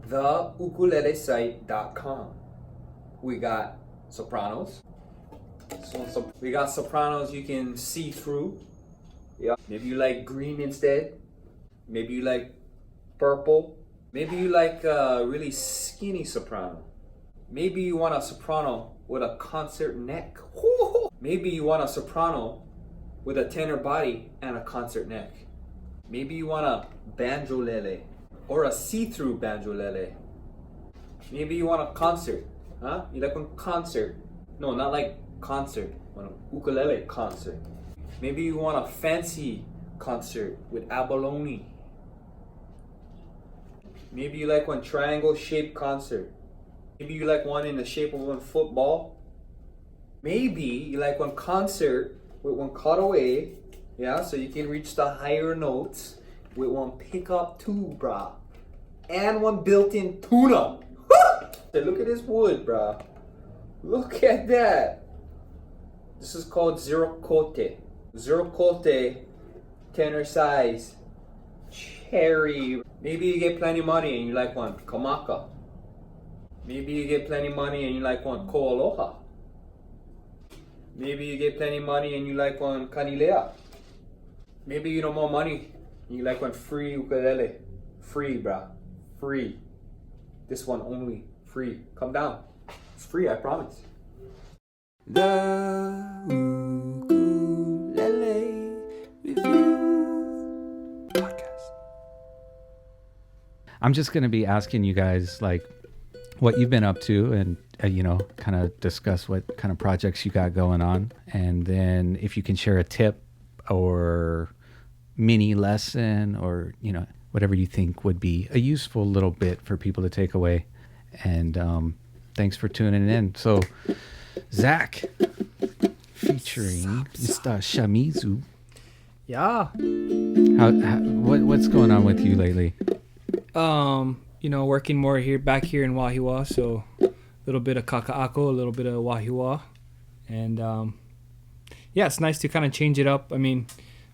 theukulelesite.com. We got sopranos. So we got sopranos you can see through. Yeah. Maybe you like green instead. Maybe you like purple. Maybe you like a really skinny soprano. Maybe you want a soprano with a concert neck. Maybe you want a soprano with a tenor body and a concert neck. Maybe you want a banjolele or a see-through banjolele. Maybe you want a concert. Huh? You like one concert. No, not like concert. An ukulele concert. Maybe you want a fancy concert with abalone. Maybe you like one triangle-shaped concert. Maybe you like one in the shape of one football. Maybe you like one concert with one cutaway, yeah, so you can reach the higher notes with one pickup too, brah. And one built-in tuna. Look at this wood, brah. Look at that. This is called zero cote. Zero cote, tenor size, cherry. Maybe you get plenty of money and you like one kamaka. Maybe you get plenty of money and you like one ko aloha. Maybe you get plenty of money and you like one kanilea. Maybe you know more money and you like one free ukulele. Free, brah. Free. This one only. Free. Come down. It's free, I promise. The Ukulele Review Podcast. I'm just going to be asking you guys like what you've been up to and kind of discuss what kind of projects you got going on, and then if you can share a tip or mini lesson or whatever you think would be a useful little bit for people to take away. And thanks for tuning in. So Zach featuring Mr. Shamizu. Yeah. What's going on with you lately? Working more back here in Wahiawa, so a little bit of kaka'ako, a little bit of Wahiawa. And it's nice to kind of change it up. I mean,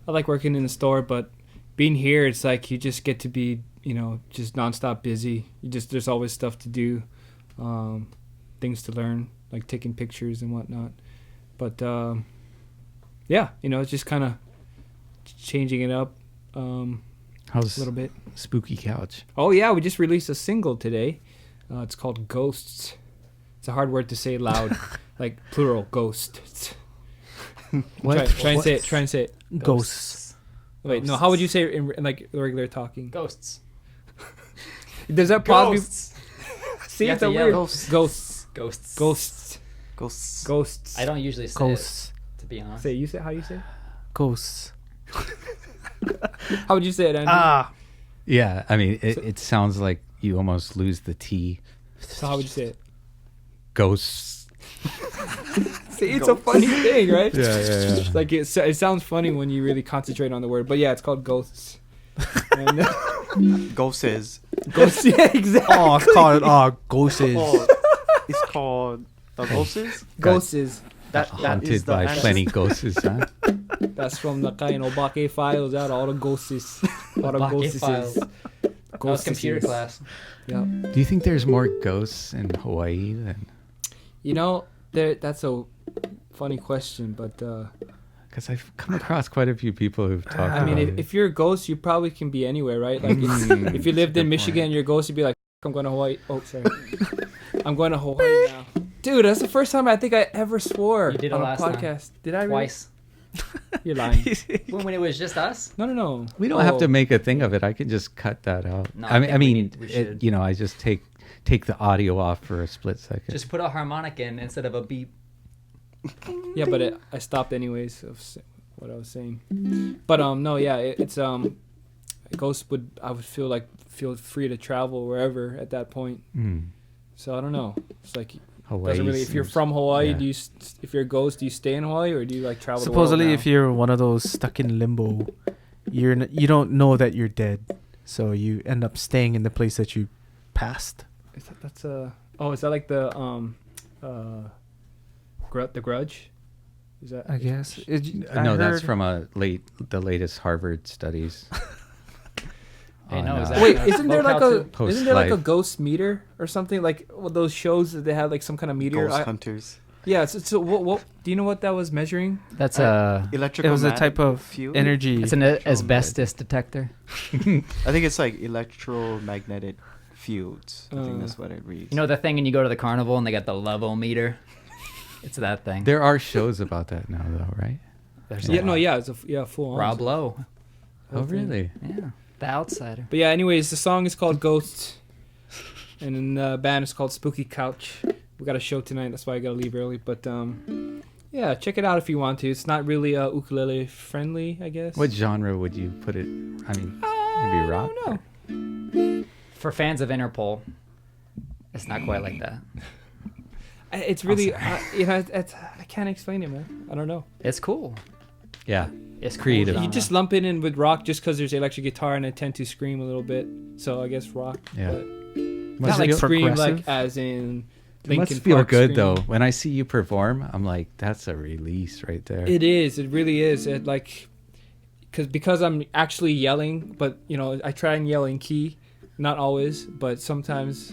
I like working in the store, but being here, it's like you just get to be, just nonstop busy. There's always stuff to do, things to learn, like taking pictures and whatnot. But it's just kind of changing it up. How's a little bit. Spooky Couch? Oh yeah, we just released a single today. It's called Ghosts. It's a hard word to say loud, like plural ghosts. What? Try and say it. Try and say it. Ghosts. Wait, no. How would you say it in like regular talking? Ghosts. Does that probably? Ghosts. See, You it's have a to weird. yell. Ghosts. Ghosts. Ghosts. Ghosts. Ghosts. I don't usually say Ghosts. it, to be honest. Say you say how you say. Ghosts. How would you say it, Andrew? Yeah, I mean, it sounds like you almost lose the T. So how would you say it? Ghosts. See, it's a funny thing, right? Yeah. Like it sounds funny when you really concentrate on the word, but yeah, it's called Ghosts. And, Ghosts. Ghosts, yeah, exactly. Oh, it's called Ghosts. It's called the Ghosts. Ghosts. That Haunted is the by answer. plenty ghosts, huh? That's from the kind of Obake files out, all the ghosts. All the Obake ghosts. files. That was computer class. Yeah. Do you think there's more ghosts in Hawaii than? That's a funny question, but Because I've come across quite a few people who've talked I mean, about it. if you're a ghost, you probably can be anywhere, right? Like, if you lived in Michigan, you're a ghost, you'd be like, I'm going to Hawaii. Oh, sorry. I'm going to Hawaii now. Dude, that's the first time I think I ever swore You did it on a last podcast. time. Did I? Really? Twice. You're lying. When it was just us? No. We don't have to make a thing of it. I can just cut that out. No, I mean, we should. I just take the audio off for a split second. Just put a harmonic in instead of a beep. Yeah, but I stopped anyways of what I was saying. But no, yeah, it's ghost I would feel free to travel wherever at that point. So I don't know. It's like Hawaii. doesn't really. If you're from Hawaii, yeah. if you're a ghost, do you stay in Hawaii or do you like travel? Supposedly, the world if you're one of those stuck in limbo, you don't know that you're dead, so you end up staying in the place that you passed. is that like the the Grudge? Is that? I guess. No, that's from the latest Harvard studies. Hey, no, on, is that Wait, isn't there like a Locale too? isn't there like a Post-life. ghost meter or something like those shows that they had like some kind of meter? Ghost hunters. Yeah. So what? Do you know what that was measuring? That's Electrical. It was a type of field. energy. it's an asbestos detector. I think it's like electromagnetic fields. I think that's what it reads. You know the thing, and you go to the carnival and they got the levometer. It's that thing. There are shows about that now, though, right? There's Yeah. No. Yeah. It's full on. Rob Lowe. Oh, really? Yeah. The Outsider. But yeah. Anyways, the song is called Ghosts, and then the band is called Spooky Couch. We got a show tonight. That's why I gotta leave early. But yeah, check it out if you want to. It's not really ukulele friendly, I guess. What genre would you put it? I mean, maybe rock. I don't know. For fans of Interpol, it's not quite like that. It's really, I can't explain it, man. I don't know. It's cool. Yeah. It's Creative. Cool You just lump it in with rock just because there's electric guitar and I tend to scream a little bit. So I guess rock. Yeah. But Must not like feel scream progressive. like as in It Linkin must feel Park good scream. though. When I see you perform, I'm like, that's a release right there. It is. It really is. It like, because I'm actually yelling, but you know I try and yell in key, not always, but sometimes,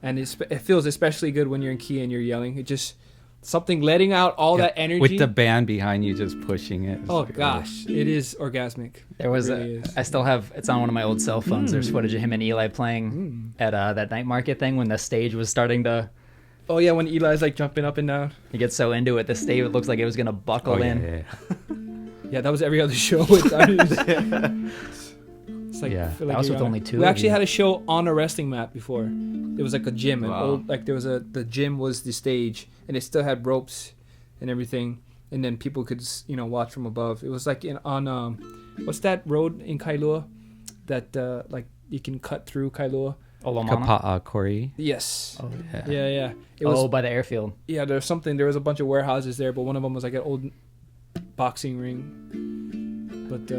and it feels especially good when you're in key and you're yelling. It just something letting out all Yeah, that energy with the band behind you just pushing it. It's Oh like, gosh, it is orgasmic. There was It really is. I still have, it's on one of my old cell phones. There's footage of him and Eli playing at that night market thing when the stage was starting to, Oh yeah, when Eli's like jumping up and down. he gets so into it, the stage it looks like it was going to buckle Oh, yeah, in. yeah. Yeah, that was every other show with It's like, Yeah. I feel That was you're with on only a- two We of actually you. had a show on a wrestling mat before. It was like a gym, an Wow. old like there was the gym was the stage, and it still had ropes and everything, and then people could watch from above. It was like on what's that road in Kailua that like you can cut through Kailua. Olomana. Kapa'a Kori. Yes. Oh, yeah. Yeah. It was By the airfield. Yeah, there was a bunch of warehouses there, but one of them was like an old boxing ring. But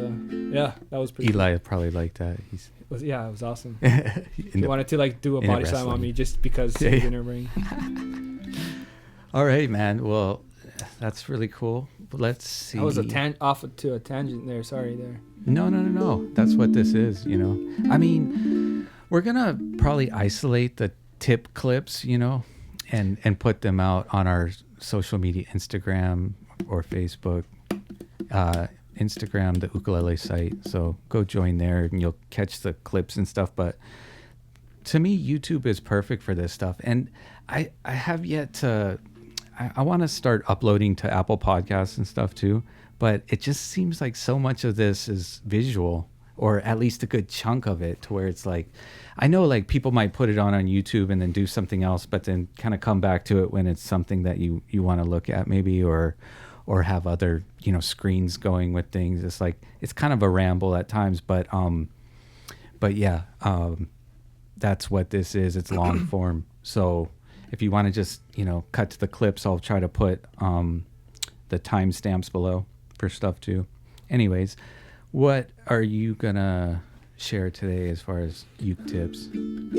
yeah, that was pretty. Eli probably liked that. He's It was awesome. in He the- wanted to like do a in body slam on wrestling. me just because he Yeah, was yeah. in a ring. All right, man. Well, that's really cool. Let's see. I was off to a tangent there. Sorry there. No. That's what this is, you know. I mean, we're gonna probably isolate the tip clips, you know, and put them out on our social media, Instagram or Facebook. Instagram, the ukulele site. So go join there, and you'll catch the clips and stuff. But to me, YouTube is perfect for this stuff, and I have yet to. I want to start uploading to Apple Podcasts and stuff too, but it just seems like so much of this is visual, or at least a good chunk of it, to where it's like, I know like people might put it on YouTube and then do something else, but then kind of come back to it when it's something that you want to look at maybe, or have other, screens going with things. It's like, it's kind of a ramble at times, but yeah, that's what this is. It's long form. So if you want to just, cut to the clips, I'll try to put the timestamps below for stuff too. Anyways, what are you going to share today as far as uke tips?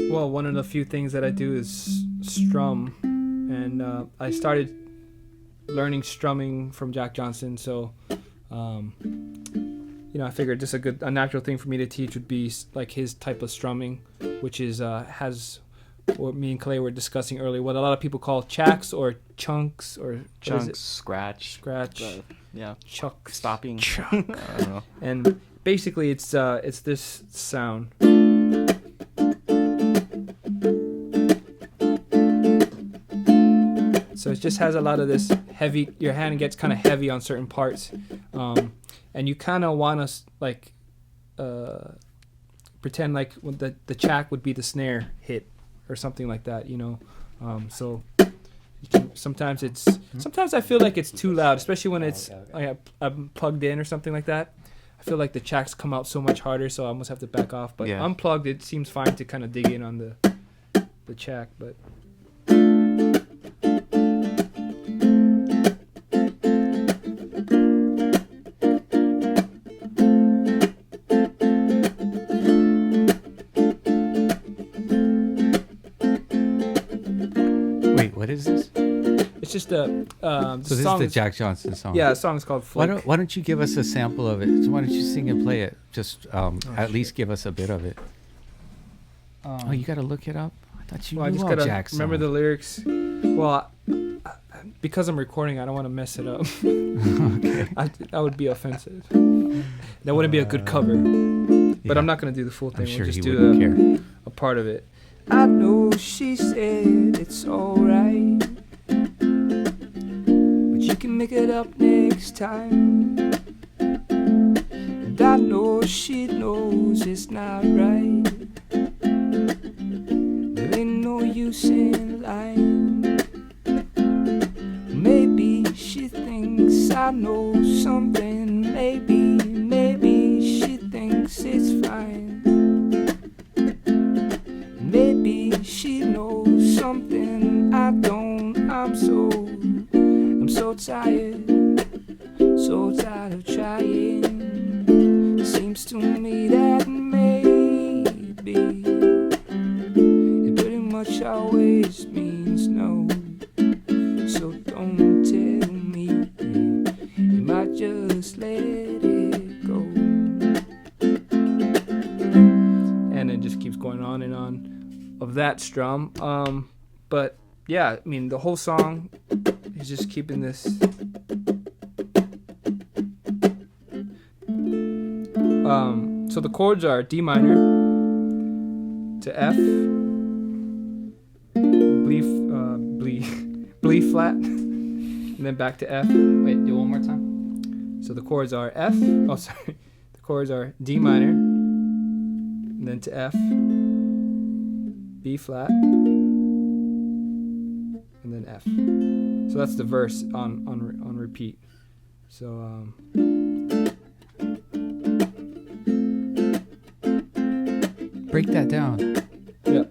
Well, one of the few things that I do is strum, and I started learning strumming from Jack Johnson. So, I figured just a natural thing for me to teach would be like his type of strumming, which is has what me and Kalei were discussing earlier, what a lot of people call chacks or chunks or what is Chunks, it? scratch, Scratch, yeah, chuck, stopping. I don't know. and basically it's this sound. So it just has a lot of this heavy. Your hand gets kind of heavy on certain parts, and you kind of want to like pretend like the chack would be the snare hit or something like that, So you can, sometimes I feel like it's too loud, especially when it's I'm plugged in or something like that. I feel like the chacks come out so much harder, so I almost have to back off. But Yeah. unplugged, it seems fine to kind of dig in on the chack, but. It's just a So this is song. the Jack Johnson song. Yeah, the song's called Flake. Why don't you give us a sample of it? So why don't you sing and play it? Just at least give us a bit of it. Oh, you got to look it up? I thought you Well, I knew just all gotta Jack's remember the songs. lyrics. Well, because I'm recording, I don't want to mess it up. That would be offensive. That wouldn't be a good cover. But Yeah. I'm not gonna do the full thing. I'm sure we'll just he do wouldn't care. a part of it. I know she said it's alright, but you can make it up next time. And I know she knows it's not right. There ain't no use in lying. Maybe she thinks I know something. Maybe she thinks it's fine. Maybe she knows something I don't. I'm so tired of trying. Seems to me that maybe it pretty much always means no. So don't tell me you might just let it go. And it just keeps going on and on of that strum. But yeah, I mean the whole song is just keeping this. So the chords are D minor to F, B flat, and then back to F. Wait, do one more time. So the chords are F. Oh, sorry. The chords are D minor, and then to F, B flat, and then F. So that's the verse on repeat. So Break that down. yeah.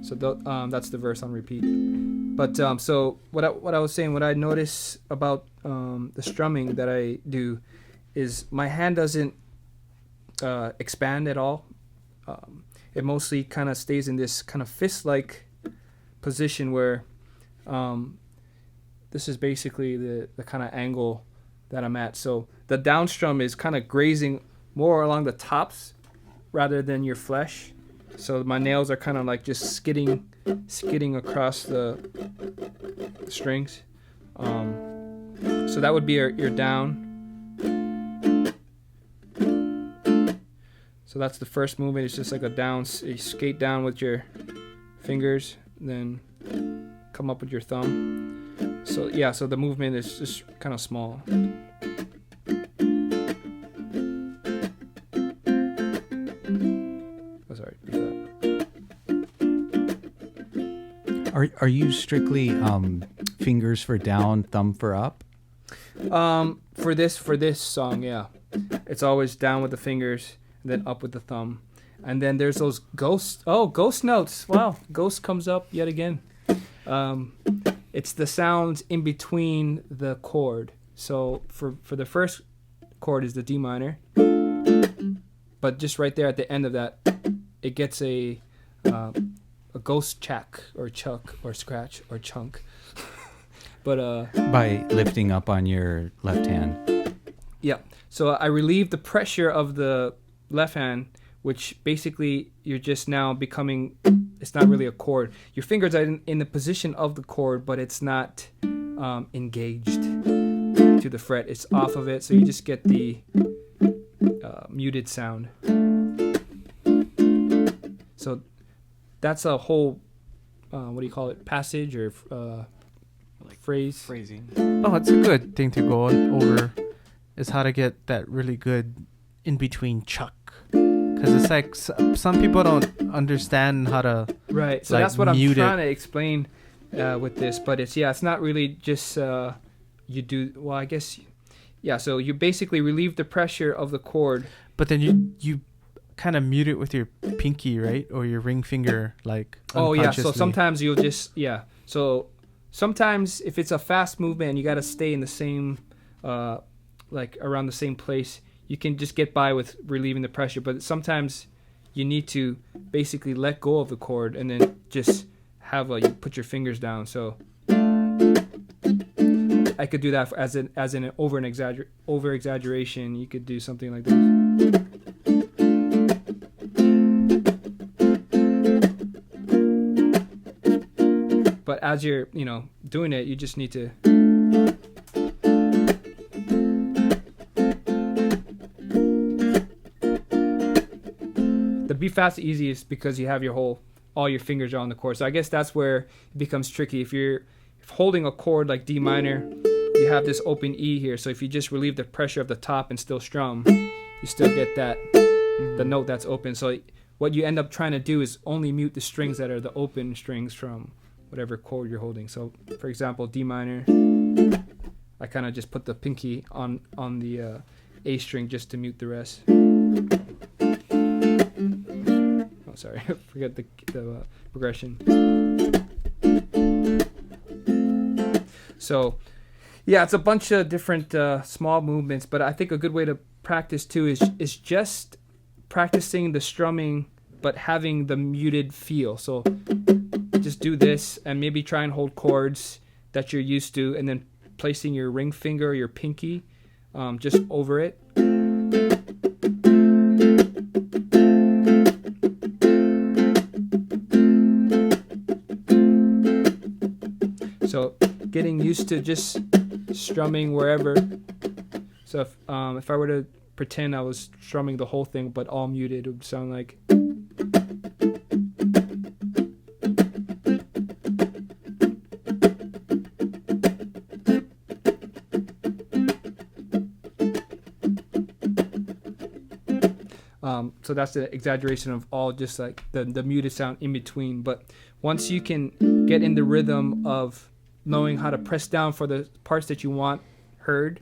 So that's the verse on repeat. But so what I was saying, what I notice about the strumming that I do is my hand doesn't expand at all. It mostly kind of stays in this kind of fist-like position where this is basically the kind of angle that I'm at. So the down strum is kind of grazing more along the tops rather than your flesh. So my nails are kind of like just skidding across the strings. So that would be your down. So that's the first movement. It's just like a down. You skate down with your fingers, then come up with your thumb. So yeah, so the movement is just kind of small. Oh, sorry. Are you strictly fingers for down, thumb for up? For this song, yeah, it's always down with the fingers and then up with the thumb. And then there's those ghost notes. Wow, ghost comes up yet again. It's the sounds in between the chord. So for the first chord is the D minor, but just right there at the end of that, it gets a ghost chack or chuck or scratch or chunk. But By lifting up on your left hand. yeah. So I relieve the pressure of the left hand, which basically you're just now becoming, it's not really a chord. Your fingers are in the position of the chord, but it's not engaged to the fret. It's off of it, so you just get the muted sound. So that's a whole, what do you call it, passage or phrase? Phrasing. Oh, it's a good thing to go over. Is how to get that really good in between chuck, because it's like some people don't understand how to. Right. So like, that's what I'm mute trying it. to explain with this, but it's not really just you do. Well, I guess, yeah. So you basically relieve the pressure of the chord. But then you kind of mute it with your pinky, right, or your ring finger, like. Oh yeah. So unconsciously. sometimes you'll just So sometimes if it's a fast movement, you got to stay in the same like around the same place. You can just get by with relieving the pressure, but sometimes you need to basically let go of the chord and then just have you put your fingers down. So I could do that as an over exaggeration. You could do something like this. But as you're, doing it, you just need to. The be fast easiest because you have all your fingers are on the chord. So I guess that's where it becomes tricky. If you're holding a chord like D minor, you have this open E here. So if you just relieve the pressure of the top and still strum, you still get the note that's open. So what you end up trying to do is only mute the strings that are the open strings from whatever chord you're holding. So for example, D minor, I kind of just put the pinky on the A string just to mute the rest. Oh, sorry, forget the progression. So yeah, it's a bunch of different small movements, but I think a good way to practice too is just practicing the strumming but having the muted feel. So just do this and maybe try and hold chords that you're used to, and then placing your ring finger or your pinky just over it. So getting used to just strumming wherever. So if I were to pretend I was strumming the whole thing but all muted, it would sound like. So that's the exaggeration of all just like the muted sound in between. But once you can get in the rhythm of knowing how to press down for the parts that you want heard,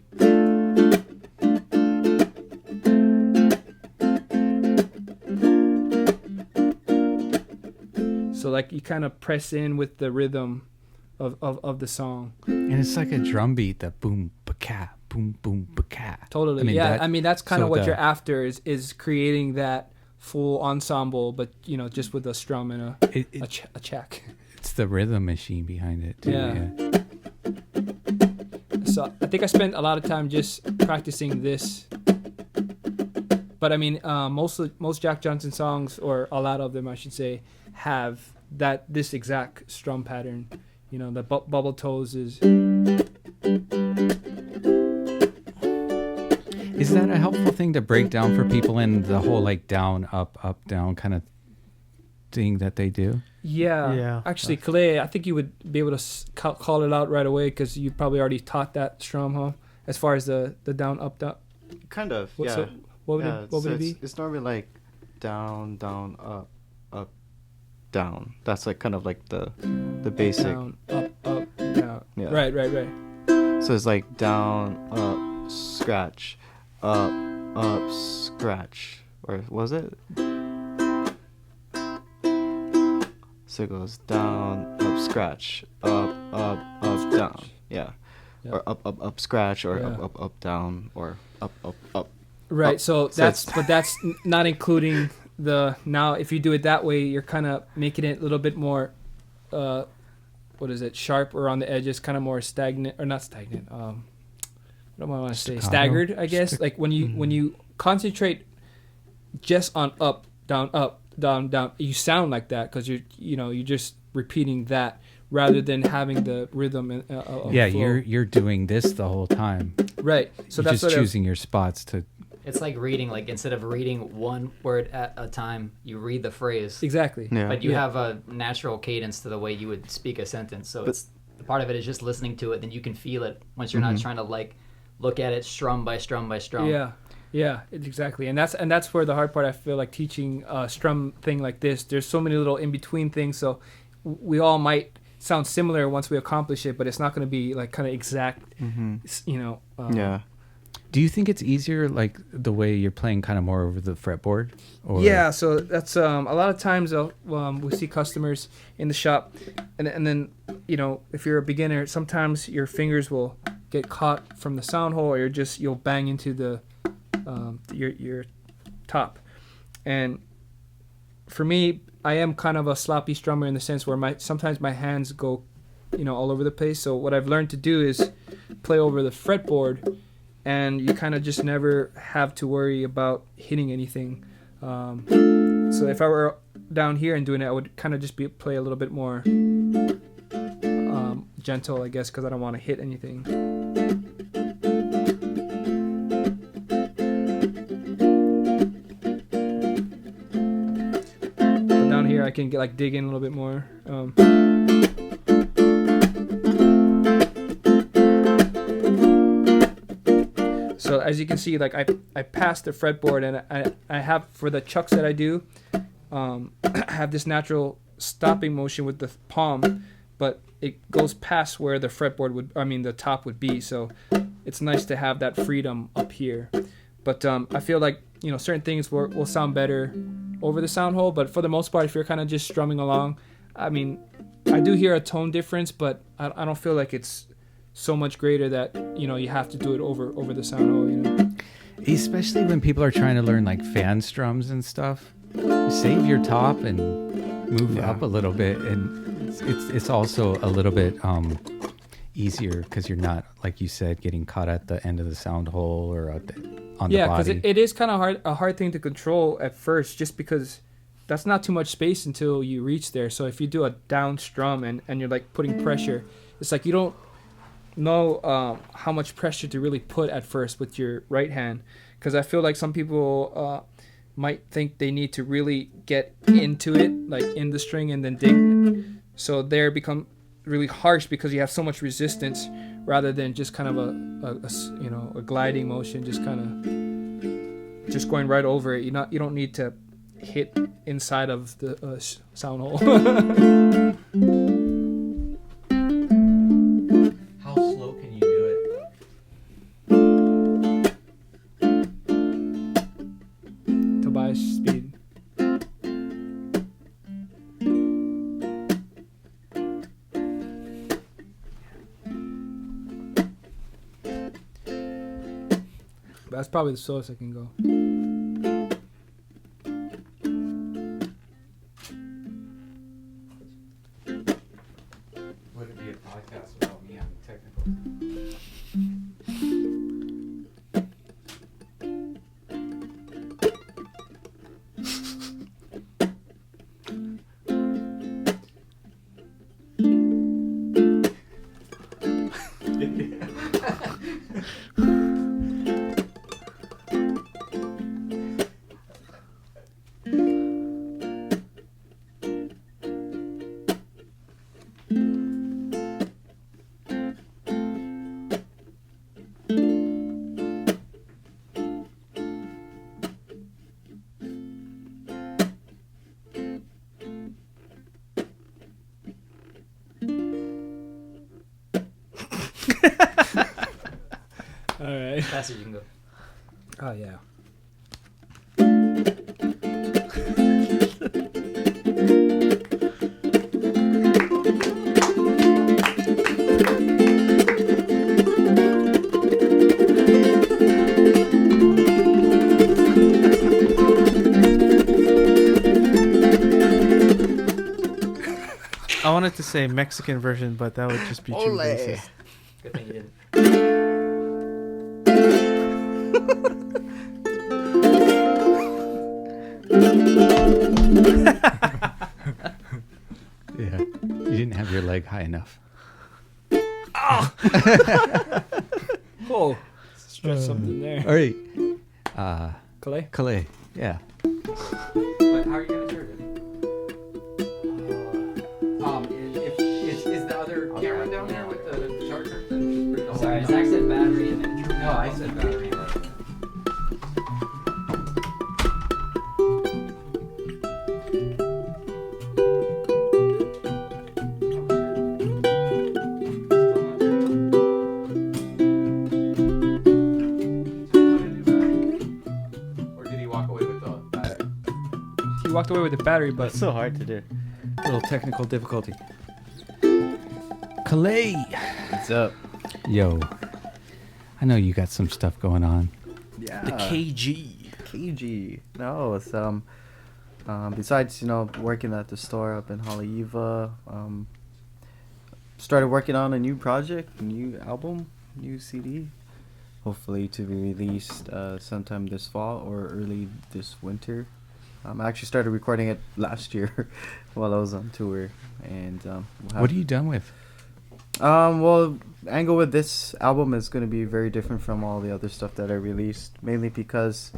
so like you kind of press in with the rhythm of the song. And it's like a drum beat, that boom, ba-ka, boom, boom, ba-ka. Totally. That's kind of what you're after is creating that full ensemble, but just with a strum and a check. It's the rhythm machine behind it too. Yeah. So I think I spent a lot of time just practicing this. But I mean, most Jack Johnson songs, or a lot of them, I should say, have this exact strum pattern. The bubble toes is. Is that a helpful thing to break down for people in the whole like down, up, down kind of thing that they do? Yeah. Actually, Kalei, I think you would be able to call it out right away because you probably already taught that strum, huh? As far as the down, up, down. Kind of. What would it be? It's normally like down, down, up, down. That's like kind of like the basic. Down, up, down. Yeah. Right. So it's like down, up, scratch, up, scratch. Or was it? So it goes down, up, scratch, up, down. Yeah. Yep. Or up, scratch, or up, down, or up. Right. Up. So that's not including now if you do it that way, you're kind of making it a little bit more sharp, or on the edges, kind of more stagnant, or not stagnant, what do I want to say, staggered, I guess. Like when you concentrate just on up, down, you sound like that because you're just repeating that rather than having the rhythm flow. You're doing this the whole time, right? So you're that's just choosing your spots to. It's like reading, like instead of reading one word at a time, you read the phrase. Exactly. Yeah. But you have a natural cadence to the way you would speak a sentence. So it's part of it is just listening to it, then you can feel it once you're not trying to like look at it strum by strum by strum. Yeah, exactly. And that's where the hard part, I feel like, teaching a strum thing like this. There's so many little in between things, so we all might sound similar once we accomplish it, but it's not going to be like kind of exact. Yeah. Do you think it's easier, like the way you're playing, kind of more over the fretboard? Or? Yeah, so that's a lot of times we see customers in the shop, and then if you're a beginner, sometimes your fingers will get caught from the sound hole, or you'll bang into the your top. And for me, I am kind of a sloppy strummer in the sense where sometimes my hands go all over the place. So what I've learned to do is play over the fretboard, and you kind of just never have to worry about hitting anything. So if I were down here and doing it, I would kind of just play a little bit more gentle, I guess, because I don't want to hit anything. But down here, I can dig in a little bit more. So as you can see, I passed the fretboard, and I have, for the chucks that I do, I have this natural stopping motion with the palm, but it goes past where the the top would be. So it's nice to have that freedom up here. But I feel like, certain things will sound better over the sound hole. But for the most part, if you're kind of just strumming along, I do hear a tone difference, but I don't feel like it's so much greater that you have to do it over the sound hole. Especially when people are trying to learn like fan strums and stuff. Save your top and move up a little bit, and it's also a little bit easier because you're not, like you said, getting caught at the end of the sound hole or on the body. Yeah, because it is kind of a hard thing to control at first, just because that's not too much space until you reach there. So if you do a down strum and you're like putting pressure, it's like you don't know how much pressure to really put at first with your right hand, because I feel like some people might think they need to really get into it, like in the string, and then dig. So they become really harsh because you have so much resistance, rather than just kind of a gliding motion, just kind of just going right over it. You don't need to hit inside of the sound hole. How slow can you do it? Tobias speed. That's probably the slowest I can go. Would it be a podcast without me having technical? All right. Faster you can go. Oh yeah. I wanted to say Mexican version, but that would just be too racist. Good thing you didn't. Yeah, you didn't have your leg high enough. Oh, stretch something there. All right, Kalei? Kalei. Yeah. How are you gonna charge it? Is the other camera down there with the charger? Sorry, Zach said battery and then. No, I said battery. Or did he walk away with the battery? He walked away with the battery, but It's so hard to do. Little technical difficulty. Kalei. What's up? Yo, I know you got some stuff going on. Yeah. The KG. KG. No, it's besides working at the store up in Haleiwa, started working on a new project, a new album, new CD. Hopefully to be released sometime this fall or early this winter. I actually started recording it last year while I was on tour. And What are you done with? Well, angle with this album is going to be very different from all the other stuff that I released, mainly because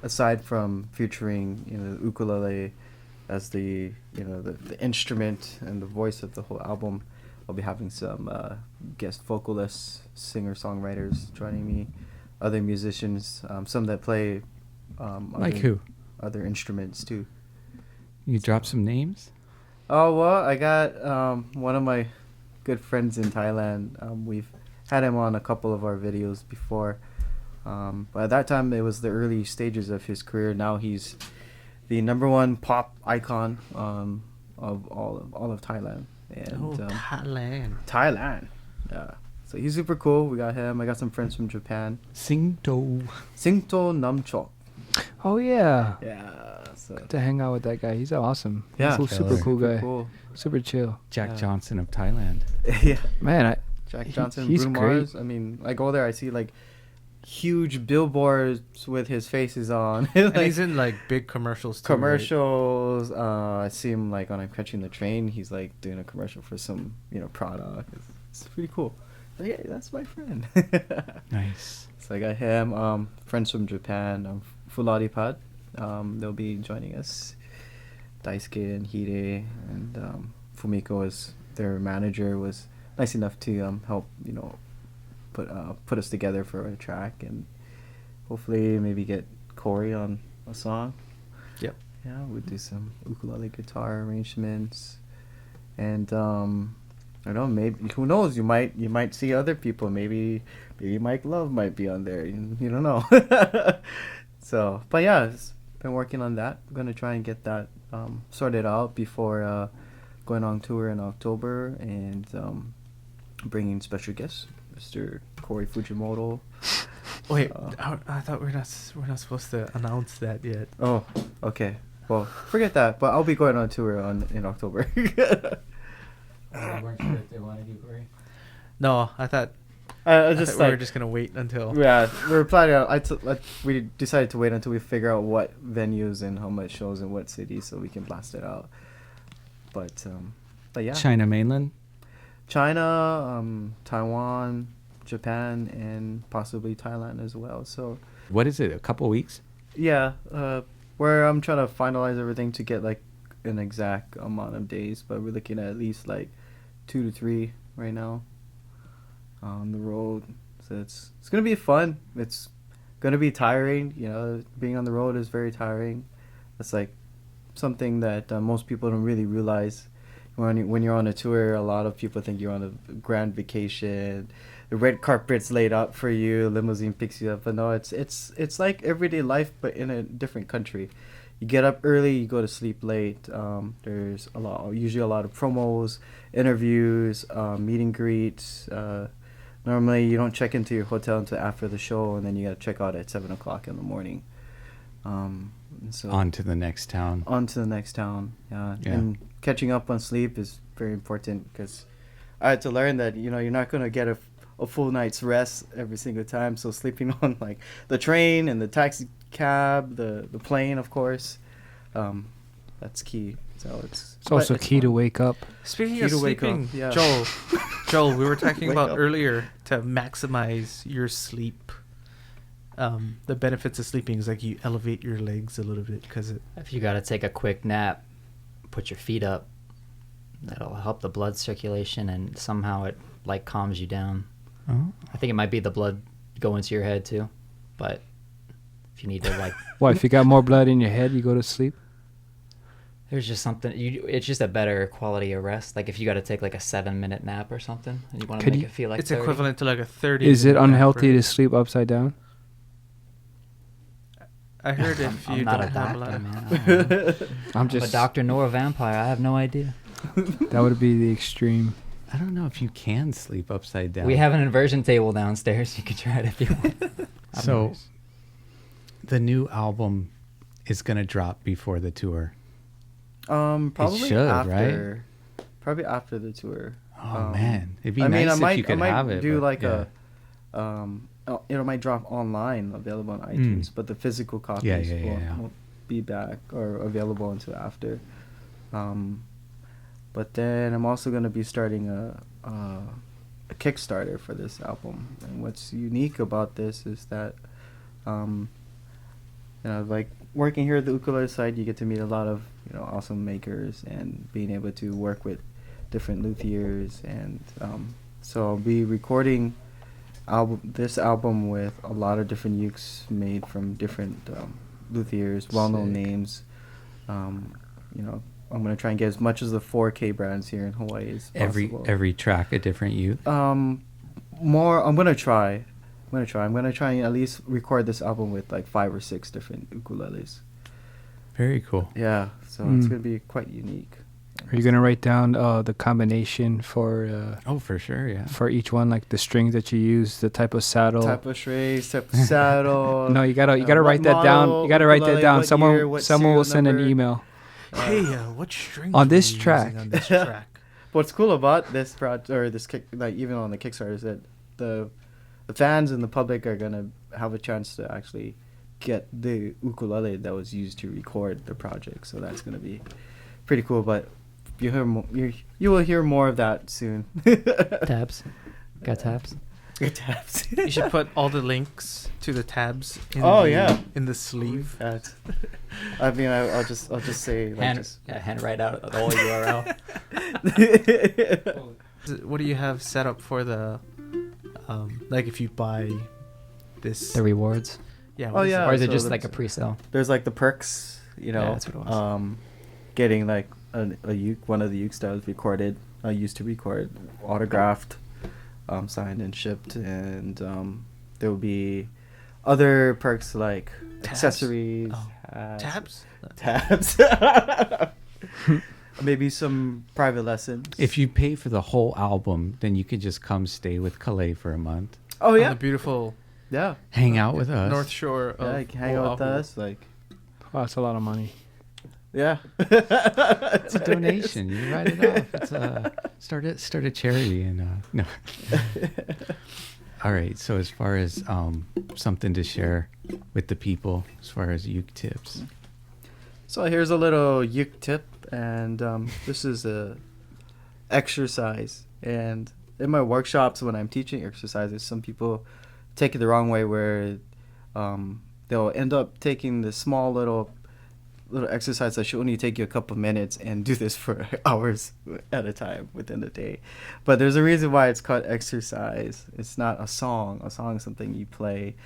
aside from featuring the ukulele as the the instrument and the voice of the whole album, I'll be having some guest vocalists, singer-songwriters joining me, other musicians, some that play Like who? other instruments too. You drop some names? Oh, well, I got one of my good friends in Thailand. We've had him on a couple of our videos before. But at that time, it was the early stages of his career. Now he's the #1 pop icon of all of Thailand. And Thailand. Thailand. Yeah. So he's super cool. We got him. I got some friends from Japan. Singto. Singto Namchok. Oh yeah. Yeah. So To hang out with that guy. He's awesome. yeah, He's a super cool super guy. cool. Super chill. Jack Yeah. Johnson of Thailand. Yeah. Man, Jack He- Johnson, he's Bruno great. Mars. I mean, I go there, I see like huge billboards with his faces on. Like, And he's in like big commercials too. right? commercials. I see him like when I'm catching the train. He's like doing a commercial for some product. It's pretty cool. But yeah, that's my friend. Nice. So I got him. Friends from Japan. Fuladi Pad. They'll be joining us. Daisuke and Hide and Fumiko is their manager. Was nice enough to help put us together for a track, and hopefully maybe get Corey on a song. Yep. Yeah, we'll do some ukulele guitar arrangements, and I don't know, maybe who knows? You might see other people. Maybe Mike Love might be on there. You don't know. So, but yeah, been working on that. I'm gonna try and get that sorted out before going on tour in October, and bringing special guests, Mr. Corey Fujimoto. Wait, So- I thought we're not supposed to announce that yet. Oh, okay. Well, forget that. But I'll be going on tour in October. weren't sure if they wanted you, Corey. No, I thought I I just thought we were like just gonna wait until. yeah, we're planning on. We decided to wait until we figure out what venues and how much shows in what cities, so we can blast it out. But yeah, China mainland. China, Taiwan, Japan, and possibly Thailand as well. So What is it? A couple weeks? yeah, where I'm trying to finalize everything to get like an exact amount of days, but we're looking at least like 2 to 3 right now on the road. So it's gonna be fun. It's gonna be tiring. Being on the road is very tiring. It's like something that most people don't really realize. When you're on a tour, a lot of people think you're on a grand vacation. The red carpet's laid out for you, limousine picks you up, but no, it's like everyday life, but in a different country. You get up early, you go to sleep late. There's usually a lot of promos, interviews, meet and greets. Normally, you don't check into your hotel until after the show, and then you got to check out at 7 o'clock in the morning. And so On to the next town. on to the next town. Yeah. Yeah. And catching up on sleep is very important, because I had to learn that you're not gonna get a full night's rest every single time. So sleeping on like the train and the taxi cab, the plane, of course, that's key. So it's also but key to fun. wake up. Speaking Key of to wake up, sleeping, yeah. Joel, we were talking Wake about up. earlier to maximize your sleep. The benefits of sleeping is like you elevate your legs a little bit because it. If you got to take a quick nap, put your feet up. That'll help the blood circulation, and somehow it like calms you down. Oh. I think it might be the blood going to your head too, but if you need to like, What, if you got more blood in your head, you go to sleep? there's just something. It's just a better quality of rest. Like if you got to take like a 7-minute nap or something, and you want to Could make you- it feel like It's 30. equivalent to like a 30. Is it minute nap, unhealthy right? to sleep upside down? I heard if I'm you not don't a have a doctor, lot of. man. I don't know. I'm I'm just a doctor nor a vampire. I have no idea. That would be the extreme. I don't know if you can sleep upside down. We have an inversion table downstairs. You can try it if you want. So, the new album is gonna drop before the tour. Probably should, after. Probably after the tour. Oh man, it'd be I mean, nice if you could I might have it. do but, like yeah. it might drop online, available on iTunes, but the physical copies won't be back or available until after. But then I'm also going to be starting a Kickstarter for this album, and what's unique about this is that, like working here at the ukulele side, you get to meet a lot of awesome makers and being able to work with different luthiers, and so I'll be recording this album with a lot of different ukes made from different luthiers, well-known names. I'm gonna try and get as much as the 4K brands here in Hawaii as possible. Every track a different uke. More. I'm gonna try. I'm gonna try and at least record this album with like 5 or 6 different ukuleles. Very cool. Yeah, so it's gonna be quite unique. Are you gonna write down the combination for? For sure, yeah. For each one, like the strings that you use, the type of saddle. Type of strings, type of saddle. No, you gotta write that down. You gotta write that down. Someone will send an email. Hey, what strings on were this you track? using on this track? What's cool about this project or this even on the Kickstarter is that the fans and the public are gonna have a chance to actually get the ukulele that was used to record the project. So that's gonna be pretty cool. But you will hear more of that soon. Tabs. Got tabs? Tabs. You should put all the links to the tabs in in the sleeve. I mean, I'll just say like hand write out the whole URL. What do you have set up for the like if you buy this The rewards? Yeah. Oh yeah. Or is it so just like a pre-sale? There's like the perks, Yeah, that's what it was. Getting like a uke, one of the ukes that was recorded, used to record, autographed, signed and shipped, and there will be other perks like accessories, hats, tabs. maybe some private lessons. If you pay for the whole album, then you could just come stay with Kalei for a month. Oh yeah, the beautiful hang out with us. North Shore of hang out with us, like. Oh, that's a lot of money. Yeah. It's a donation. You write it off. It's start a charity and no. All right. So as far as something to share with the people, as far as uke tips. So here's a little uke tip, and this is a exercise. And in my workshops, when I'm teaching exercises, some people take it the wrong way, where they'll end up taking the small little exercise that should only take you a couple minutes and do this for hours at a time within the day. But there's a reason why it's called exercise. It's not a song. A song is something you play,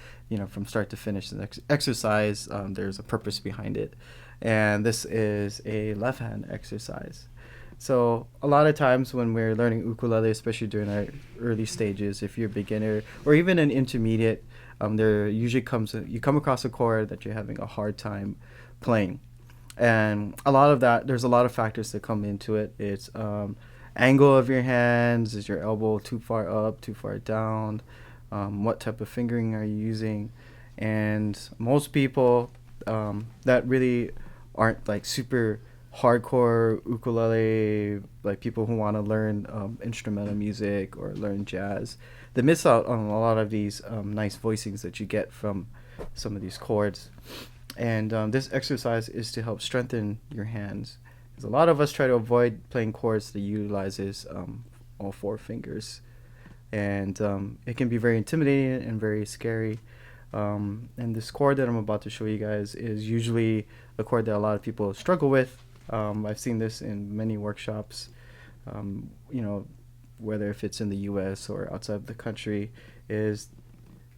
from start to finish. The exercise, there's a purpose behind it. And this is a left hand exercise. So a lot of times when we're learning ukulele, especially during our early stages, if you're a beginner or even an intermediate, there usually you come across a chord that you're having a hard time playing. And a lot of that, there's a lot of factors that come into it. It's angle of your hands. Is your elbow too far up, too far down? What type of fingering are you using? And most people that really aren't like super hardcore ukulele, like people who want to learn instrumental music or learn jazz, they miss out on a lot of these nice voicings that you get from some of these chords. And this exercise is to help strengthen your hands. Because a lot of us try to avoid playing chords that utilizes all 4 fingers. And it can be very intimidating and very scary. And this chord that I'm about to show you guys is usually a chord that a lot of people struggle with. I've seen this in many workshops, whether if it's in the US or outside of the country, is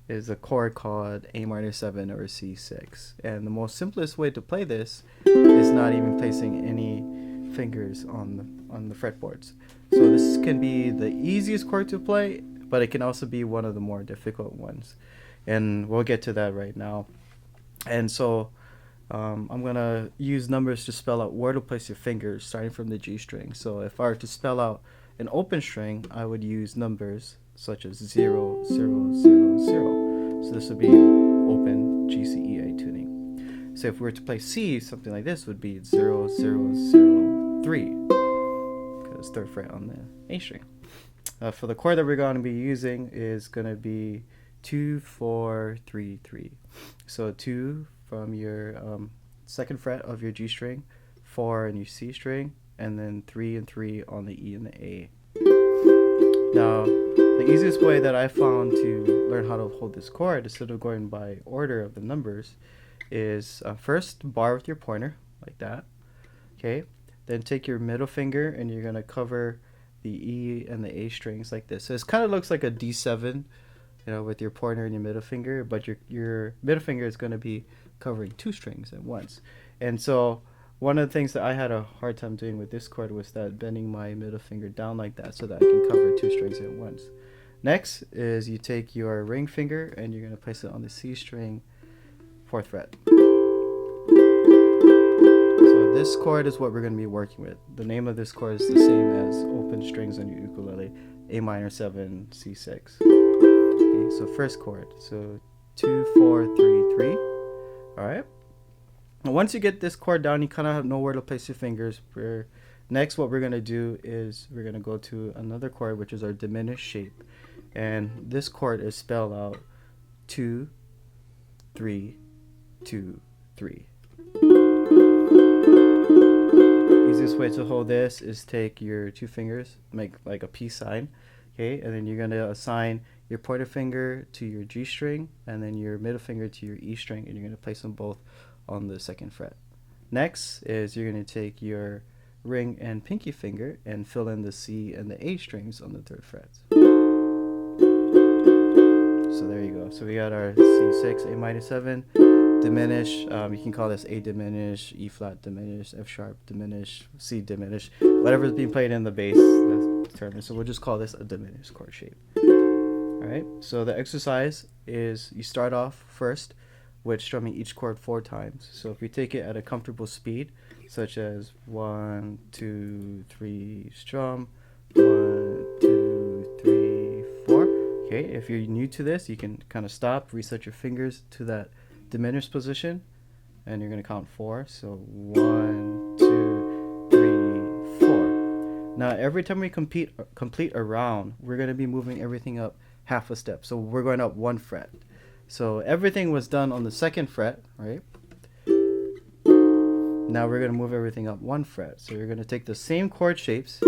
a chord called A minor 7 or C6. And the most simplest way to play this is not even placing any fingers on the fretboards. So this can be the easiest chord to play, but it can also be one of the more difficult ones. And we'll get to that right now. And so I'm going to use numbers to spell out where to place your fingers, starting from the G string. So if I were to spell out an open string, I would use numbers such as 0, 0, 0, 0. So this would be open G, C, E, A tuning. So if we were to play C, something like this would be 0, 0, 0, 3. Because 3rd fret on the A string. For the chord that we're going to be using is going to be 2, 4, 3, 3. So 2 from your 2nd fret of your G string, 4 in your C string, and then 3 and 3 on the E and the A. Now, the easiest way that I found to learn how to hold this chord instead of going by order of the numbers is first bar with your pointer like that. Okay, then take your middle finger and you're gonna cover the E and the A strings like this. So it kind of looks like a D7, you know, with your pointer and your middle finger, but your middle finger is gonna be covering 2 strings at once. And so one of the things that I had a hard time doing with this chord was that bending my middle finger down like that so that I can cover 2 strings at once. Next is you take your ring finger and you're gonna place it on the C string, 4th fret. So this chord is what we're going to be working with. The name of this chord is the same as open strings on your ukulele, A minor 7, C6. Okay, so first chord. So 2, 4, 3, 3. Alright. And once you get this chord down, you kind of know where to place your fingers. Next, what we're going to do is we're going to go to another chord, which is our diminished shape. And this chord is spelled out 2, 3, 2, 3. Easiest way to hold this is take your 2 fingers, make like a peace sign, okay, and then you're going to assign your pointer finger to your G string and then your middle finger to your E string, and you're going to place them both on the 2nd fret. Next is you're going to take your ring and pinky finger and fill in the C and the A strings on the 3rd frets. So there you go. So we got our C6, A minor 7, diminish. You can call this A diminish, E flat diminish, F sharp diminish, C diminish, whatever's being played in the bass. That's determined. So we'll just call this a diminished chord shape. All right. So the exercise is you start off first with strumming each chord 4 times. So if we take it at a comfortable speed, such as 1, 2, 3, strum, 1, 2, 3, 4. Okay, if you're new to this, you can kind of stop, reset your fingers to that diminished position, and you're going to count 4. So 1, 2, 3, 4. Now every time we complete a round, we're going to be moving everything up half a step. So we're going up 1 fret. So everything was done on the 2nd fret, right? Now we're going to move everything up 1 fret. So you're going to take the same chord shapes,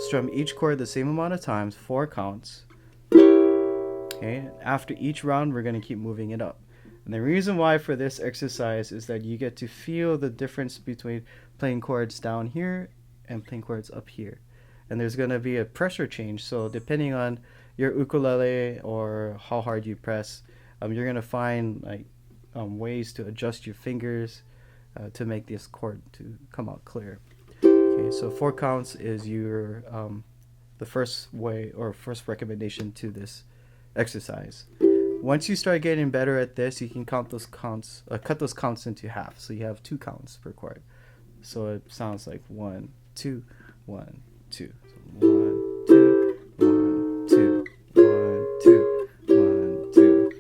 strum each chord the same amount of times, 4 counts. Okay, after each round, we're going to keep moving it up. And the reason why for this exercise is that you get to feel the difference between playing chords down here and playing chords up here. And there's going to be a pressure change. So depending on your ukulele or how hard you press, you're going to find like ways to adjust your fingers to make this chord to come out clear. Okay, so 4 counts is your the first way or first recommendation to this exercise. Once you start getting better at this, you can count those counts, cut those counts into half. So you have 2 counts per chord. So it sounds like 1, 2, 1, 2. So 1, 2, 1, 2, 1, 2, 1, 2.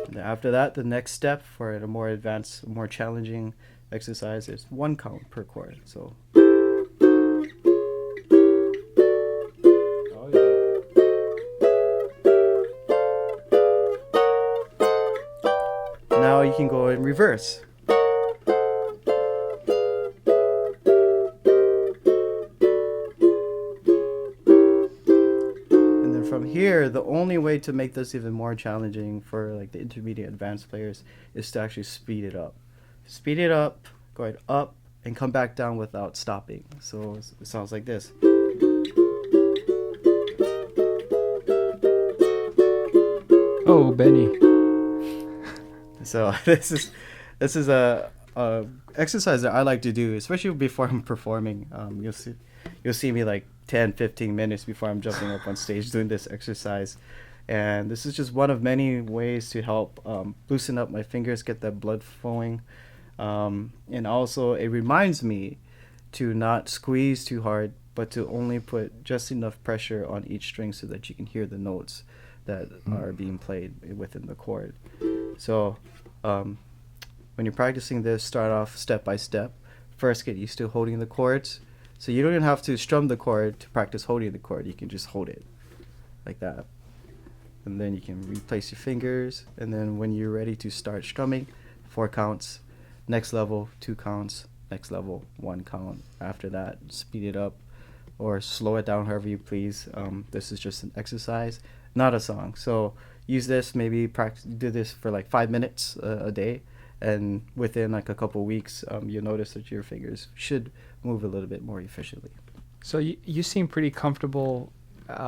And after that, the next step for a more advanced, more challenging exercise is 1 count per chord. So now you can go in reverse. And then from here, the only way to make this even more challenging for like the intermediate advanced players is to actually speed it up. Speed it up, going up, and come back down without stopping. So it sounds like this. Oh, Benny. So this is a exercise that I like to do, especially before I'm performing. You'll see me like 10-15 minutes before I'm jumping up on stage doing this exercise, and this is just one of many ways to help loosen up my fingers, get that blood flowing, and also it reminds me to not squeeze too hard, but to only put just enough pressure on each string so that you can hear the notes that are being played within the chord. So when you're practicing this, start off step by step. First, get used to holding the chords. So you don't even have to strum the chord to practice holding the chord. You can just hold it like that. And then you can replace your fingers. And then when you're ready to start strumming, 4 counts. Next level, 2 counts. Next level, 1 count. After that, speed it up or slow it down however you please. This is just an exercise, not a song. So use this, maybe do this for like 5 minutes a day. And within like a couple weeks, you'll notice that your fingers should move a little bit more efficiently. So you seem pretty comfortable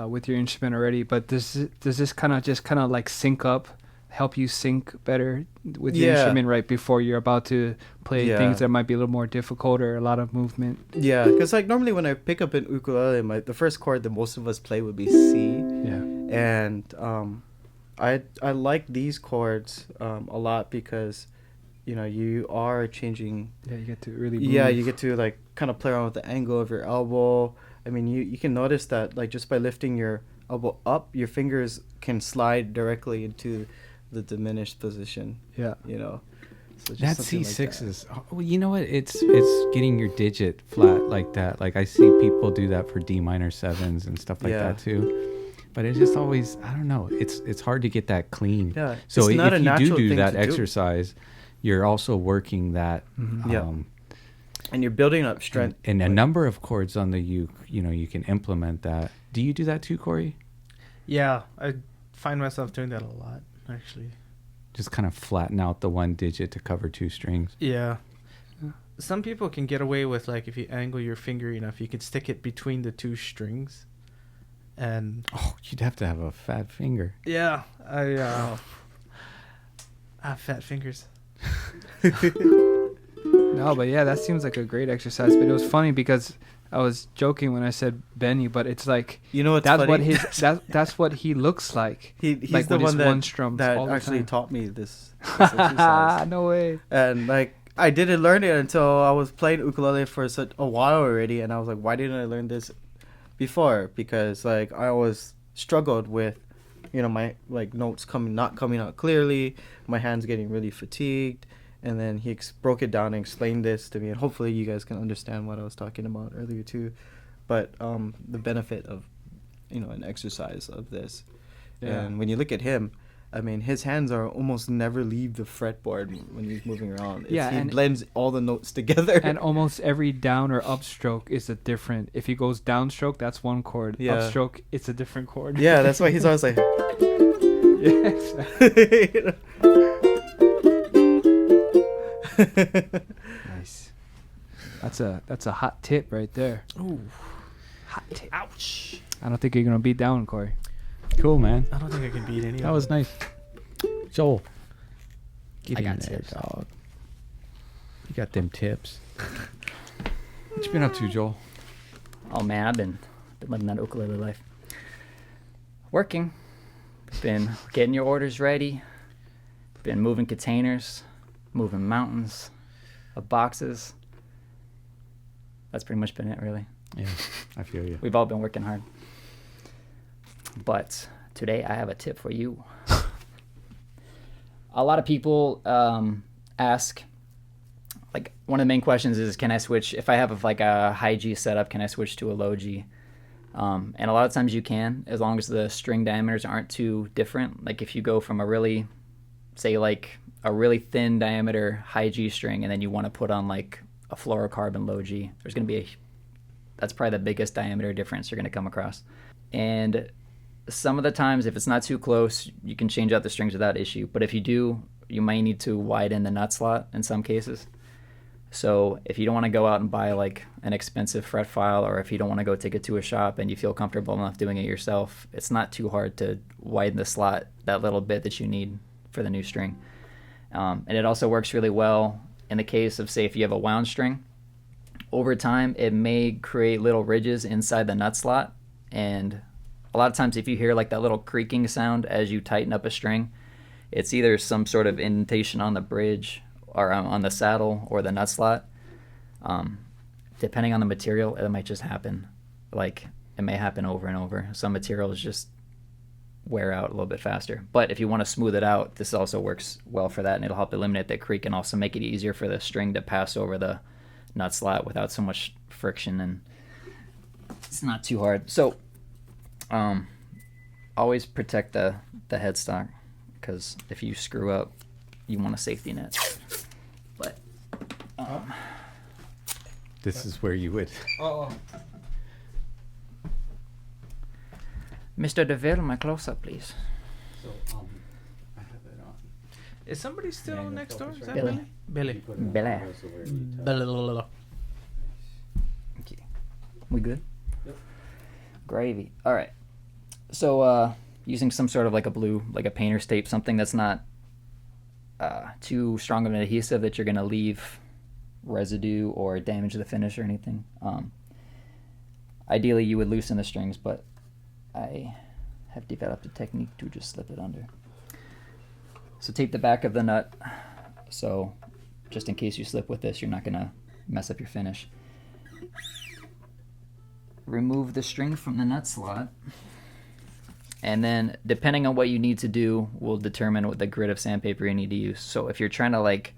with your instrument already, but does this kind of like sync up, help you sync better with your instrument right before you're about to play things that might be a little more difficult or a lot of movement? Yeah, because like normally when I pick up an ukulele, the first chord that most of us play would be C. Yeah. And I like these chords a lot because you are changing. Yeah, you get to really move. Yeah, you get to like kind of play around with the angle of your elbow. I mean, you can notice that like just by lifting your elbow up, your fingers can slide directly into the diminished position. Yeah. So just That something C6 like that. is, you know what? It's getting your digit flat like that. Like I see people do that for D minor 7s and stuff like that too. But it's just always, I don't know. It's hard to get that clean. Yeah. So it's if not a you natural do thing that to do. exercise, you're also working that. Yeah. And you're building up strength. And a number of chords on the uke, you can implement that. Do you do that too, Corey? Yeah, I find myself doing that a lot, actually. Just kind of flatten out the 1 digit to cover 2 strings. Yeah. Some people can get away with, like, if you angle your finger enough, you can stick it between the 2 strings. And Oh, you'd have to have a fat finger. yeah, I have fat fingers. No, but yeah, that seems like a great exercise. But it was funny because I was joking when I said Benny, but it's like What's that's funny? what that's what he looks like. He's like the with his one one strums all that the actually time. taught me this exercise. No way. And like I didn't learn it until I was playing ukulele for such a while already, and I was like, why didn't I learn this before? Because like I always struggled with my like notes not coming out clearly, my hands getting really fatigued. And then he broke it down and explained this to me, and hopefully you guys can understand what I was talking about earlier too. But the benefit of an exercise of this. Yeah. And when you look at him, I mean, his hands are almost never leave the fretboard when he's moving around. He and blends all the notes together. And almost every down or upstroke is a different. If he goes downstroke, that's one chord. Yeah. Upstroke, it's a different chord. Yeah, that's why he's always like. Yeah, exactly. Nice. That's a hot tip right there. Ooh, Hot tip. Ouch. I don't think you're gonna beat down, Corey. Cool, man. I don't think I can beat any That of was them. nice. Joel. Get I in got there, tips. dog. You got them tips. What you been up to, Joel? Oh man, I've been living that ukulele life. Working. Been getting your orders ready. Been moving containers, moving mountains of boxes. That's pretty much been it, really. Yeah, I feel you. We've all been working hard. But today I have a tip for you. A lot of people ask, like, one of the main questions is, can I switch, if I have like a high G setup, can I switch to a low G? And a lot of times you can, as long as the string diameters aren't too different. Like if you go from a really thin diameter high G string, and then you want to put on like a fluorocarbon low G, there's going to be that's probably the biggest diameter difference you're going to come across. And some of the times, if it's not too close, you can change out the strings without issue. But if you do, you might need to widen the nut slot in some cases. So if you don't want to go out and buy like an expensive fret file, or if you don't want to go take it to a shop and you feel comfortable enough doing it yourself, it's not too hard to widen the slot that little bit that you need for the new string. And it also works really well in the case of, say, if you have a wound string. Over time, it may create little ridges inside the nut slot. And a lot of times if you hear like that little creaking sound as you tighten up a string, it's either some sort of indentation on the bridge or on the saddle or the nut slot. Depending on the material, it might just happen. Like, it may happen over and over. Some materials just wear out a little bit faster. But if you want to smooth it out, this also works well for that, and it'll help eliminate that creak and also make it easier for the string to pass over the nut slot without so much friction, and it's not too hard. So always protect the headstock, because if you screw up, you want a safety net. But This is where you would. Mr. DeVille, my close-up, please. So, I have it on. Is somebody still next door? Is that Billy. Billy? Bella. Billy. Okay. We good? Yep. Gravy. All right. So using some sort of like a blue, like a painter's tape, something that's not too strong of an adhesive that you're going to leave residue or damage the finish or anything. Ideally, you would loosen the strings, but I have developed a technique to just slip it under. So tape the back of the nut, so just in case you slip with this, you're not going to mess up your finish. Remove the string from the nut slot, and then depending on what you need to do will determine what the grit of sandpaper you need to use. So if you're trying to like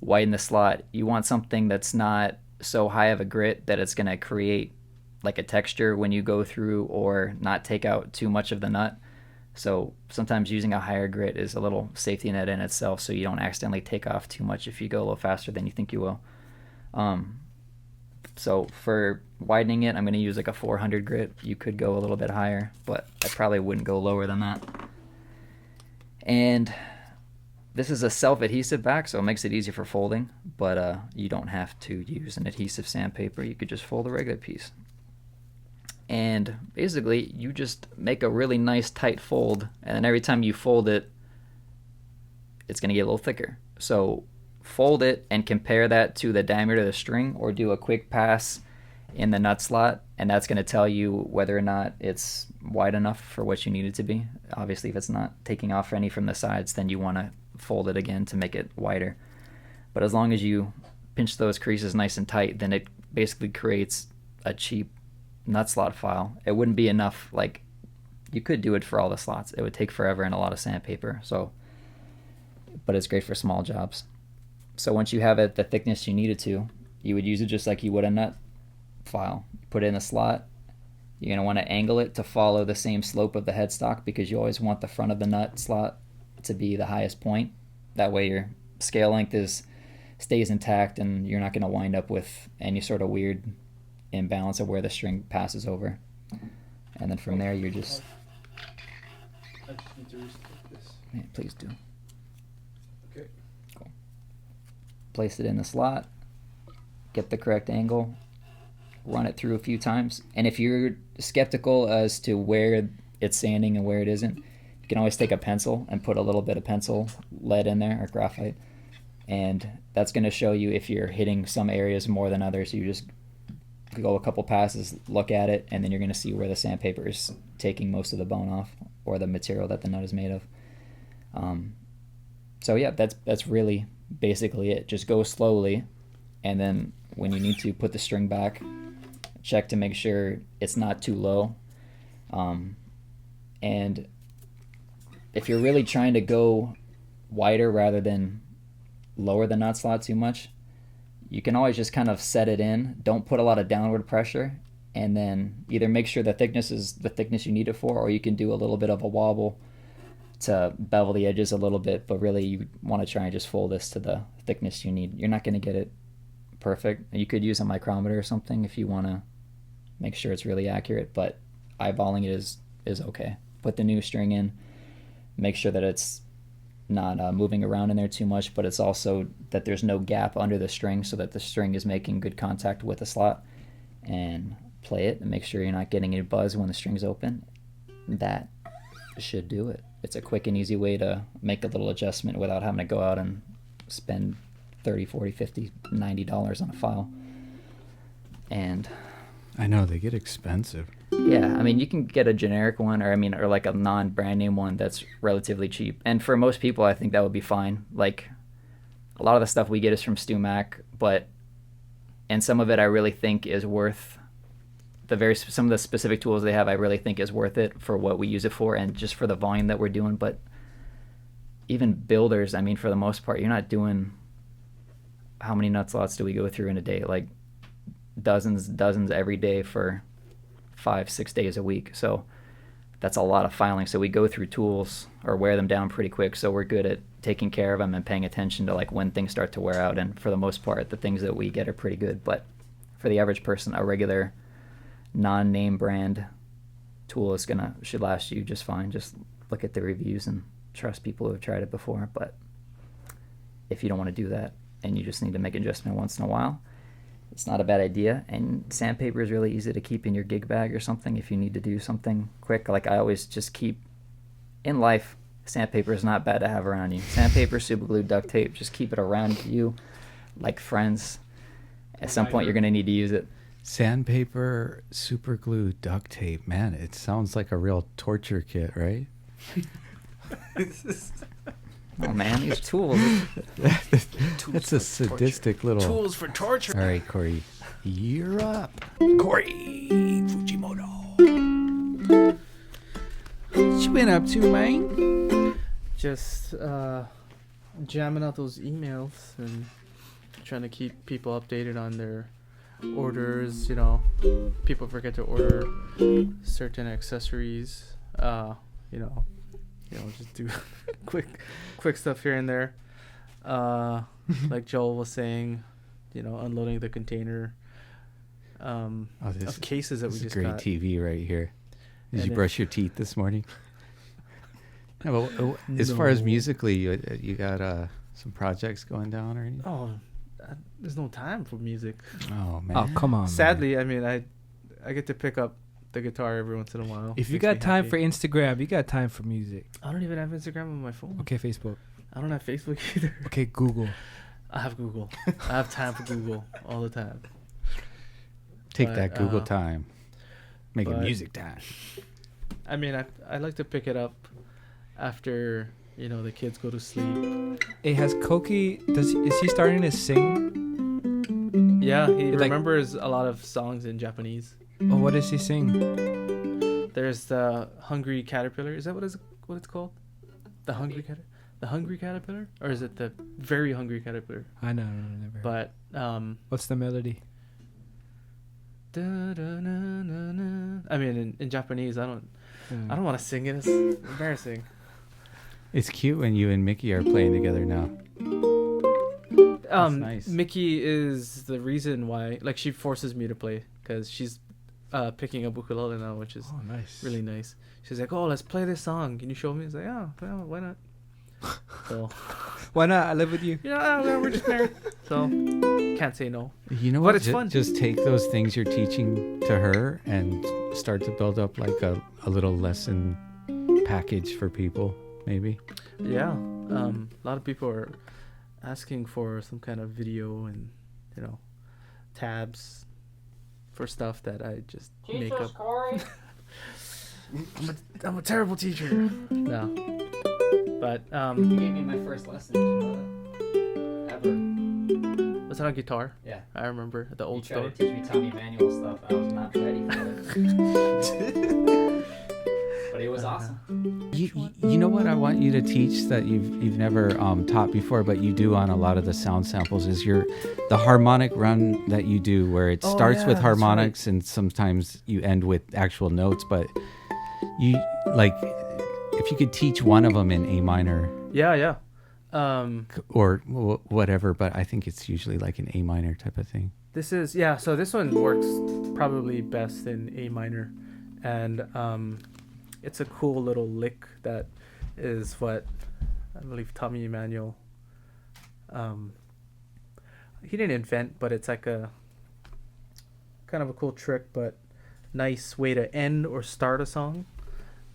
widen the slot, you want something that's not so high of a grit that it's going to create like a texture when you go through, or not take out too much of the nut. So sometimes using a higher grit is a little safety net in itself, so you don't accidentally take off too much if you go a little faster than you think you will. So for widening it, I'm going to use like a 400 grit. You could go a little bit higher, but I probably wouldn't go lower than that. And this is a self-adhesive back, so it makes it easier for folding, but you don't have to use an adhesive sandpaper. You could just fold a regular piece. And basically, you just make a really nice tight fold, and then every time you fold it, it's going to get a little thicker. So fold it and compare that to the diameter of the string, or do a quick pass in the nut slot, and that's going to tell you whether or not it's wide enough for what you need it to be. Obviously, if it's not taking off any from the sides, then you want to fold it again to make it wider. But as long as you pinch those creases nice and tight, then it basically creates a cheap nut slot file. It wouldn't be enough, like, you could do it for all the slots. It would take forever and a lot of sandpaper, so, but it's great for small jobs. So once you have it the thickness you need it to, you would use it just like you would a nut file. Put it in a slot. You're going to want to angle it to follow the same slope of the headstock, because you always want the front of the nut slot to be the highest point. That way your scale length stays intact, and you're not going to wind up with any sort of weird imbalance of where the string passes over. And then from there, you're just... I just need to restart this. Yeah, please do. Okay. Cool. Place it in the slot. Get the correct angle. Run it through a few times. And if you're skeptical as to where it's sanding and where it isn't, you can always take a pencil and put a little bit of pencil lead in there, or graphite. And that's going to show you if you're hitting some areas more than others. You just go a couple passes, look at it, and then you're going to see where the sandpaper is taking most of the bone off, or the material that the nut is made of. So yeah, that's really basically it. Just go slowly, and then when you need to, put the string back, check to make sure it's not too low. And if you're really trying to go wider rather than lower the nut slot too much, you can always just kind of set it in. Don't put a lot of downward pressure, and then either make sure the thickness is the thickness you need it for, or you can do a little bit of a wobble to bevel the edges a little bit, but really you want to try and just fold this to the thickness you need. You're not going to get it perfect. You could use a micrometer or something if you want to make sure it's really accurate, but eyeballing it is okay. Put the new string in, make sure that it's not moving around in there too much, but it's also that there's no gap under the string, so that the string is making good contact with the slot. And play it and make sure you're not getting any buzz when the string's open. That should do it. It's a quick and easy way to make a little adjustment without having to go out and spend $30, $40, $50, $90 on a file. And I know they get expensive. yeah, I mean, you can get a generic one, or like a non-brand name one that's relatively cheap. And for most people, I think that would be fine. Like, a lot of the stuff we get is from StuMac, and some of it I really think is worth some of the specific tools they have, I really think is worth it for what we use it for and just for the volume that we're doing. But even builders, I mean, for the most part, you're not doing, how many nut slots do we go through in a day? Like dozens every day for 5-6 days a week. So that's a lot of filing. So we go through tools or wear them down pretty quick. So we're good at taking care of them and paying attention to like when things start to wear out. And for the most part, the things that we get are pretty good. But for the average person, a regular non-name brand tool should last you just fine. Just look at the reviews and trust people who have tried it before. But if you don't want to do that and you just need to make an adjustment once in a while, it's not a bad idea. And sandpaper is really easy to keep in your gig bag or something if you need to do something quick. Like I always just keep, in life, sandpaper is not bad to have around you. Sandpaper, super glue, duct tape, just keep it around you like friends. At some point you're going to need to use it. Sandpaper, super glue, duct tape. Man, it sounds like a real torture kit, right? Oh man, these tools. That's a sadistic little Tools for torture. All right, Corey, you're up. Corey Fujimoto. What you been up to, man? Just jamming out those emails and trying to keep people updated on their orders. You know, people forget to order certain accessories. Just do quick stuff here and there. Like Joel was saying, unloading the container of cases that we just got. This is great TV right here. Did And you brush your teeth this morning? No, but as far as musically, you got some projects going down or anything? Oh, there's no time for music. Oh man! Oh, come on. Sadly, man. I mean, I get to pick up the guitar every once in a while. If you Makes got me time happy. for Instagram, you got time for music. I don't even have Instagram on my phone. Okay, Facebook. I don't have Facebook either. Okay, Google. I have Google. I have time for Google all the time. Take But, that Google time. Make it but- music time. I mean, I like to pick it up after the kids go to sleep. Hey, has Koki? Is he starting to sing? Yeah, he Like- remembers a lot of songs in Japanese. Oh, what does he sing? There's the Hungry Caterpillar. Is that what it's called? The Hungry Caterpillar, or is it the Very Hungry Caterpillar? I know, never. But What's the melody? I mean, in Japanese, I don't want to sing it. It's embarrassing. It's cute when you and Mickey are playing together now. Nice. Mickey is the reason why. Like, she forces me to play because she's picking up ukulele now, which is nice. really nice. She's like, "Oh, let's play this song. Can you show me?" I was like, "Oh, well, why not?" So, Why not? I live with you. we're just married, so can't say no. You know But what? it's fun. Just take those things you're teaching to her and start to build up like a little lesson package for people, maybe. Yeah, a lot of people are asking for some kind of video and tabs for stuff that I just make up. I'm a terrible teacher. No, but You gave me my first lesson. Did you know that? Ever. was it on guitar? Yeah. I remember at the old You tried store. to teach me Tommy Manuel stuff. I was not ready for it. But it was awesome. You know what I want you to teach that you've never taught before, but you do on a lot of the sound samples is the harmonic run that you do, where it starts with that's harmonics and sometimes you end with actual notes. But you if you could teach one of them in A minor Yeah. or whatever, but I think it's usually like an A minor type of thing. This is so this one works probably best in A minor, and it's a cool little lick that is what I believe Tommy Emmanuel he didn't invent, but it's like a kind of a cool trick, but nice way to end or start a song.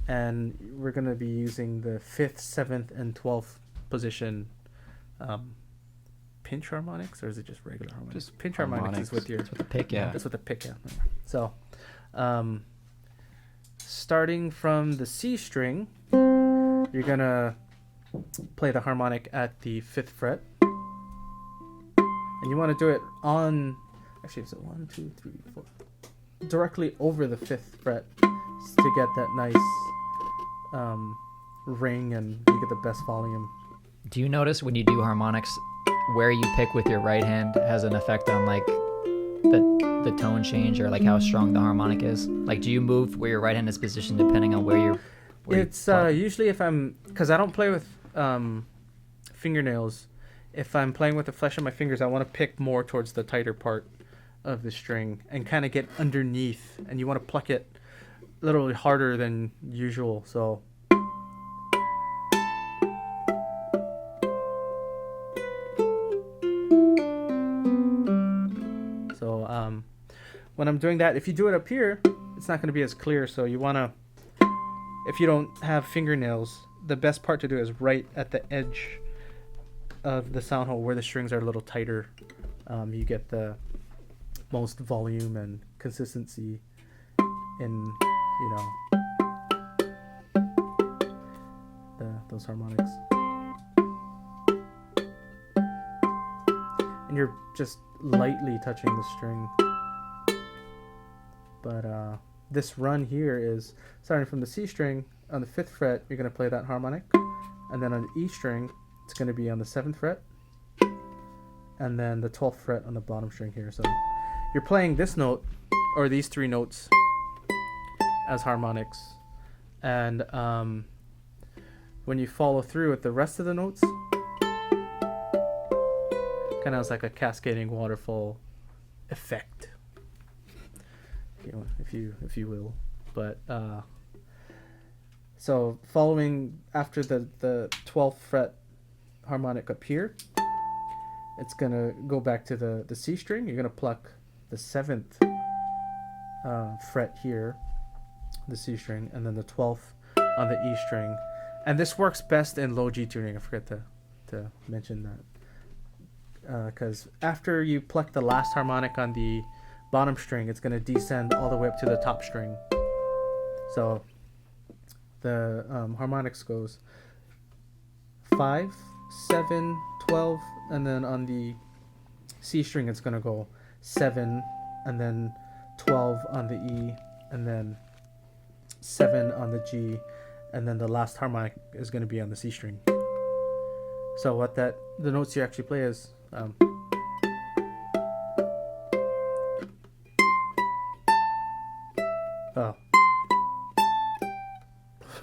And we're gonna be using the 5th, 7th, and 12th position pinch harmonics, or is it just regular harmonics? Just pinch harmonics is with your With the pick, yeah. that's with the pick, yeah. So, starting from the C string, you're gonna play the harmonic at the 5th fret, and you want to do it on. Actually, is it 1, 2, 3, 4? directly over the 5th fret to get that nice ring, and you get the best volume. Do you notice when you do harmonics, where you pick with your right hand has an effect on like the tone change or like how strong the harmonic is? Like, do you move where your right hand is positioned depending on where you're? It's usually because I don't play with fingernails. If I'm playing with the flesh of my fingers, I want to pick more towards the tighter part of the string and kind of get underneath, and you want to pluck it a little harder than usual. So when I'm doing that, if you do it up here, it's not going to be as clear. So you want to, if you don't have fingernails, the best part to do is right at the edge of the sound hole where the strings are a little tighter. You get the most volume and consistency in, those harmonics. And you're just lightly touching the string. But this run here is starting from the C string on the 5th fret. You're going to play that harmonic, and then on the E string it's going to be on the 7th fret, and then the 12th fret on the bottom string here. So you're playing this note or these 3 notes as harmonics, and when you follow through with the rest of the notes, kind of has like a cascading waterfall effect, if you will. But so following after the 12th fret harmonic up here, it's gonna go back to the C string. You're gonna pluck the 7th fret here, the C string, and then the 12th on the E string. And this works best in low G tuning. I forgot to mention that, because after you pluck the last harmonic on the bottom string, it's going to descend all the way up to the top string. So the harmonics goes 5, 7, 12, and then on the C string it's going to go 7, and then 12 on the E, and then 7 on the G, and then the last harmonic is going to be on the C string. So the notes you actually play is oh.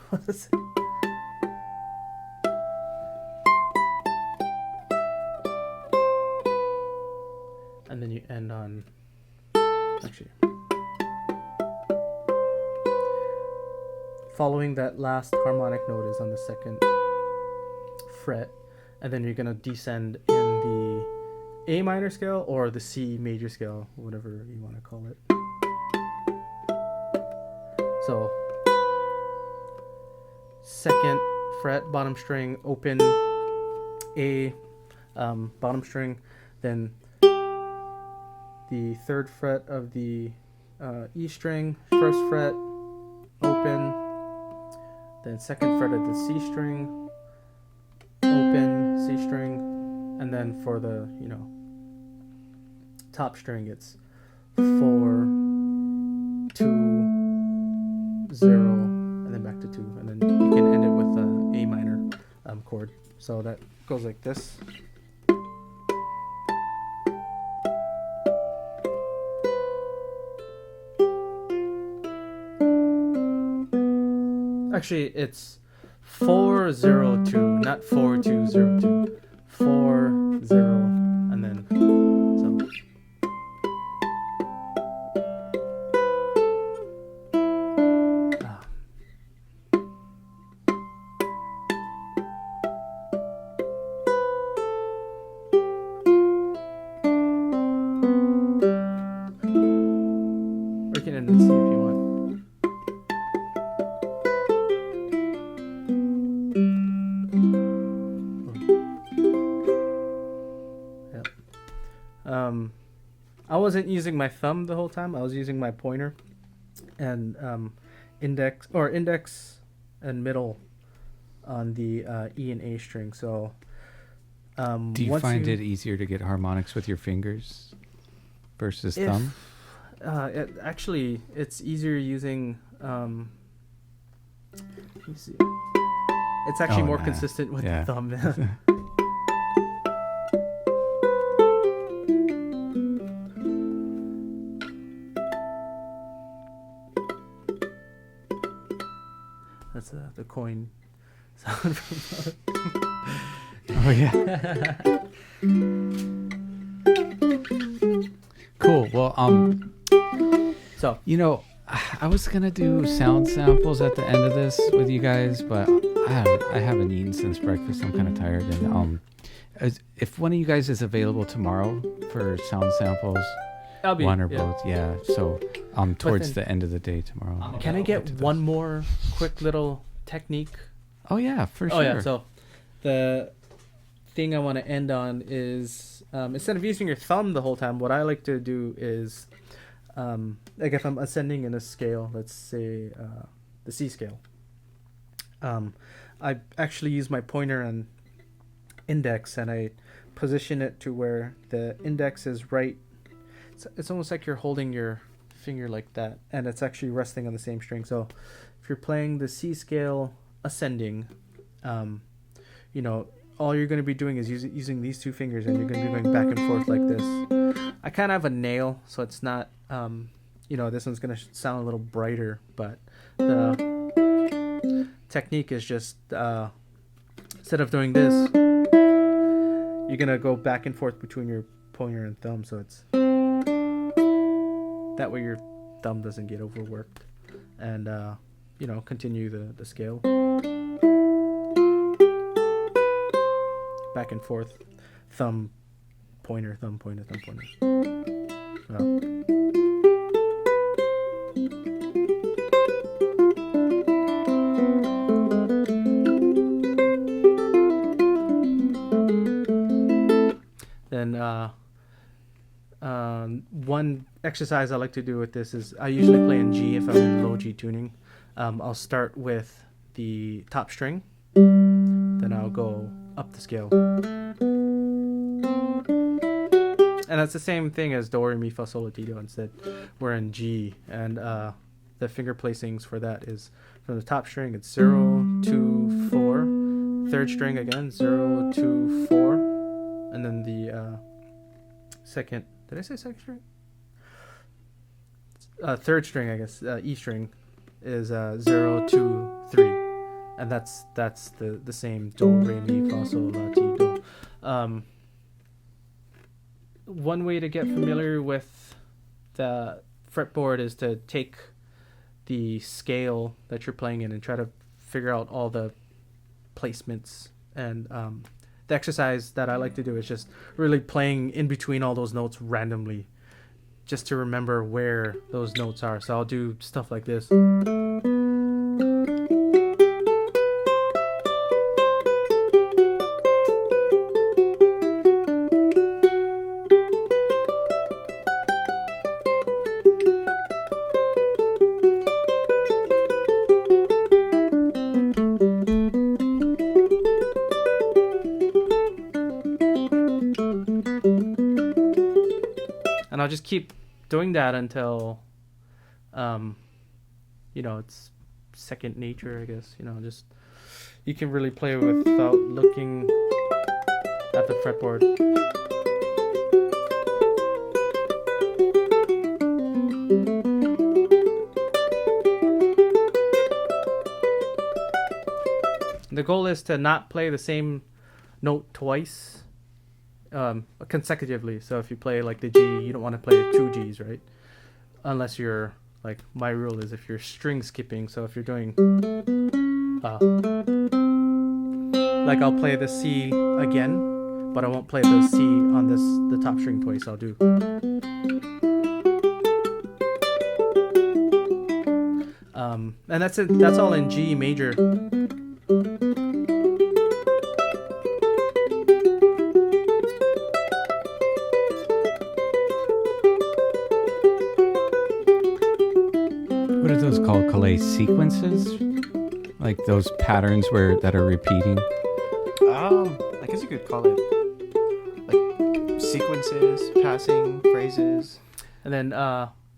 What is it? And then you end on, actually, following that last harmonic note is on the 2nd fret, and then you're going to descend in the A minor scale or the C major scale, whatever you want to call it. So 2nd fret, bottom string, open, A, bottom string, then the 3rd fret of the E string, 1st fret, open, then 2nd fret of the C string, open, C string, and then for the top string it's 4, 2, 0, and then back to 2, and then you can end it with A minor chord. So that goes like this. Actually, it's 402, not 4202. 40, and then so. Or you can end and see if you want. I wasn't using my thumb the whole time. I was using my pointer and index and middle on the E and A string. So do you find it easier to get harmonics with your fingers versus thumb? Actually, it's easier using. Let me see. It's actually more consistent with the thumb. That's the coin sound from. Oh yeah. Cool. Well, So I was gonna do sound samples at the end of this with you guys, but I haven't eaten since breakfast. I'm kind of tired, and if one of you guys is available tomorrow for sound samples, I'll be one or both, yeah. So towards the end of the day tomorrow. Can I get one more quick little technique? Oh yeah, for sure. Oh yeah. So the thing I want to end on is instead of using your thumb the whole time, what I like to do is like if I'm ascending in a scale, let's say the C scale, I actually use my pointer and index, and I position it to where the index is right. It's almost like you're holding your finger like that, and it's actually resting on the same string. So if you're playing the C scale ascending, all you're going to be doing is using these two fingers, and you're going to be going back and forth like this. I kind of have a nail, so it's not, this one's going to sound a little brighter, but the technique is just, instead of doing this, you're going to go back and forth between your pointer and thumb, so it's, that way your thumb doesn't get overworked, and, continue the scale. Back and forth, thumb, pointer, thumb, pointer, thumb, pointer. Then one exercise I like to do with this is I usually play in G if I'm in low G tuning. I'll start with the top string, then I'll go up the scale. And that's the same thing as do, re, mi, fa, sol, la, ti, do. Instead, we're in G, and the finger placings for that is from the top string, it's 0, 2, 4. Third string again, 0, 2, 4. And then the second, did I say second string? Third string, I guess, E string is 0, 2, 3. And that's the same do, re, mi, fa, sol, la, ti, do. One way to get familiar with the fretboard is to take the scale that you're playing in and try to figure out all the placements. And the exercise that I like to do is just really playing in between all those notes randomly, just to remember where those notes are. So I'll do stuff like this. And I'll just keep doing that until, it's second nature, I guess. Just you can really play without looking at the fretboard. The goal is to not play the same note twice. Consecutively. So if you play like the G, you don't want to play two G's, right? Unless you're like, my rule is if you're string skipping. So if you're doing like I'll play the C again, but I won't play the C on the top string twice. I'll do and that's it. That's all in G major. What are those called? Kalei sequences? Like those patterns that are repeating? I guess you could call it like sequences, passing, phrases. And then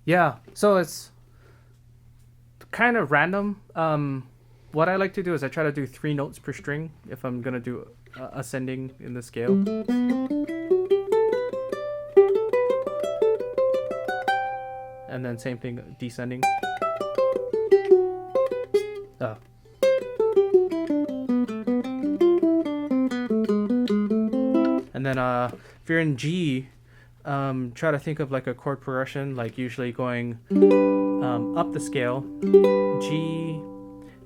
Yeah, so it's kind of random. What I like to do is I try to do 3 notes per string if I'm gonna do ascending in the scale. And then same thing, descending. And then if you're in G, try to think of like a chord progression, like usually going up the scale, G,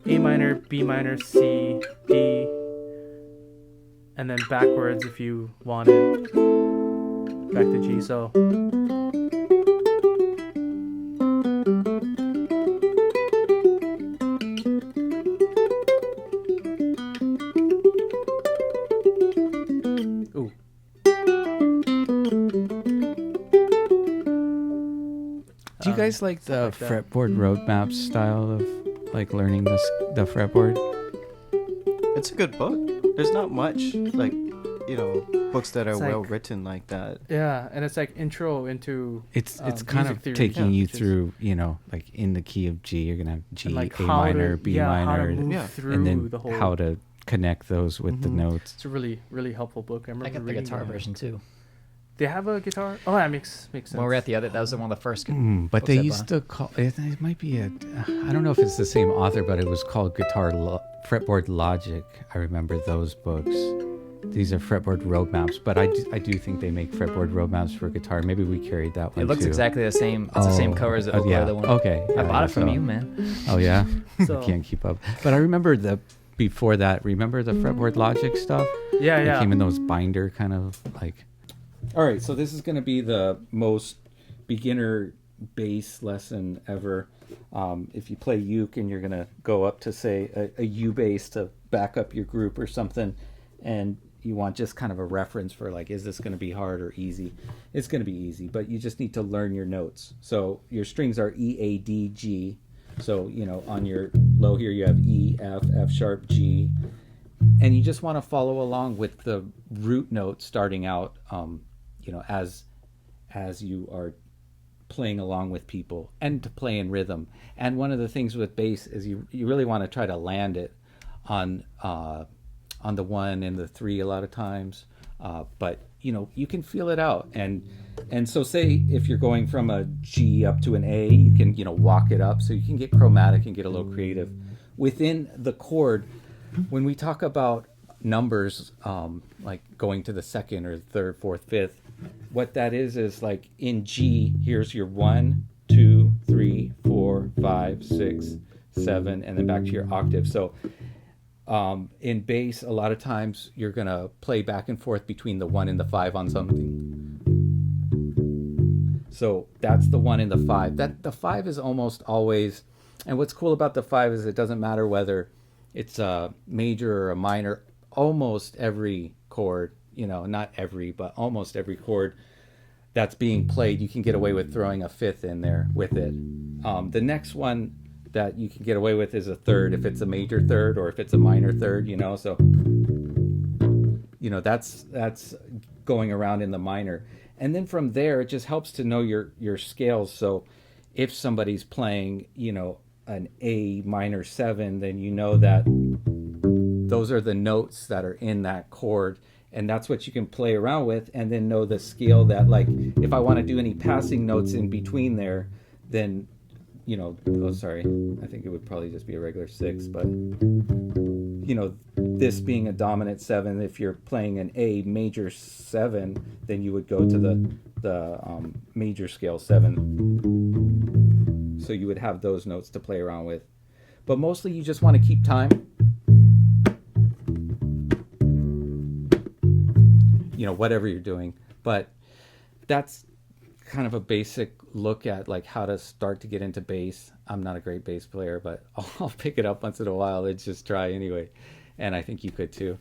A minor, B minor, C, D, and then backwards if you wanted, back to G. So ooh. Do you guys like the like that. fretboard roadmap style of like learning the fretboard? It's a good book. There's not much like, books that are It's like- well written like that. Yeah, and it's like intro into It's kind music of theory, taking you which is- through, like in the key of G, you're gonna have G, and, like A how minor, to, B how to minor, move Yeah. through and then the whole. how to connect those with the Mhm. notes. It's a really, really helpful book. I remember I got the reading guitar that. version too. They have a guitar. Oh, that makes sense. When we were at the other, that was one of the first. But books they I used bought. to call it might be I don't know if it's the same author, but it was called Fretboard Logic. I remember those books. These are fretboard roadmaps, but I do think they make fretboard roadmaps for guitar. Maybe we carried that one It looks too. exactly the same. It's the same cover as the yeah. other one. Okay. I bought it from so- you, man. Oh yeah. So- I can't keep up. But I remember before that. Remember the fretboard Logic stuff? Yeah, It yeah. came in those binder kind of like. All right, so this is going to be the most beginner bass lesson ever. If you play uke and you're going to go up to say a U bass to back up your group or something, and you want just kind of a reference for like, is this going to be hard or easy? It's going to be easy, but you just need to learn your notes. So your strings are E, A, D, G. So, on your low here you have E, F, F sharp, G. And you just want to follow along with the root note starting out, as you are playing along with people, and to play in rhythm. And one of the things with bass is you really want to try to land it on the 1 and the 3 a lot of times. But you can feel it out, and so say if you're going from a G up to an A, you can walk it up, so you can get chromatic and get a little creative within the chord. When we talk about numbers, like going to the 2nd or 3rd, 4th, 5th, what that is like in G, here's your 1, 2, 3, 4, 5, 6, 7, and then back to your octave. So in bass, a lot of times you're going to play back and forth between the 1 and the 5 on something. So that's the 1 and the 5. The 5 is almost always, and what's cool about the 5 is it doesn't matter whether it's a major or a minor. Almost every chord, not every, but almost every chord that's being played, you can get away with throwing a 5th in there with it. The next one that you can get away with is a 3rd, if it's a major 3rd or if it's a minor 3rd, so that's going around in the minor. And then from there, it just helps to know your scales. So if somebody's playing, an A minor 7, then you know that those are the notes that are in that chord, and that's what you can play around with, and then know the scale that, like, if I want to do any passing notes in between there, then I think it would probably just be a regular 6, but this being a dominant 7, if you're playing an A major 7, then you would go to the major scale 7. So you would have those notes to play around with. But mostly you just want to keep time. Whatever you're doing. But that's kind of a basic look at like how to start to get into bass. I'm not a great bass player, but I'll pick it up once in a while. Let's just try anyway. And I think you could too.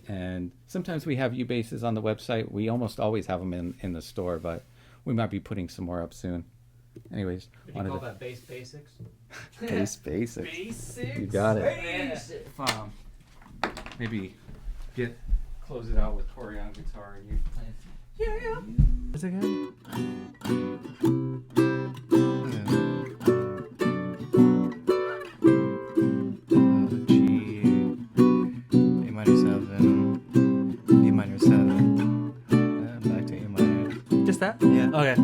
And sometimes we have U-basses on the website. We almost always have them in the store, but we might be putting some more up soon. Anyways, that bass basics? Bass basics. Basics. You got it. Maybe close it out with Corey on guitar and you play. Is it good? Yeah. Okay.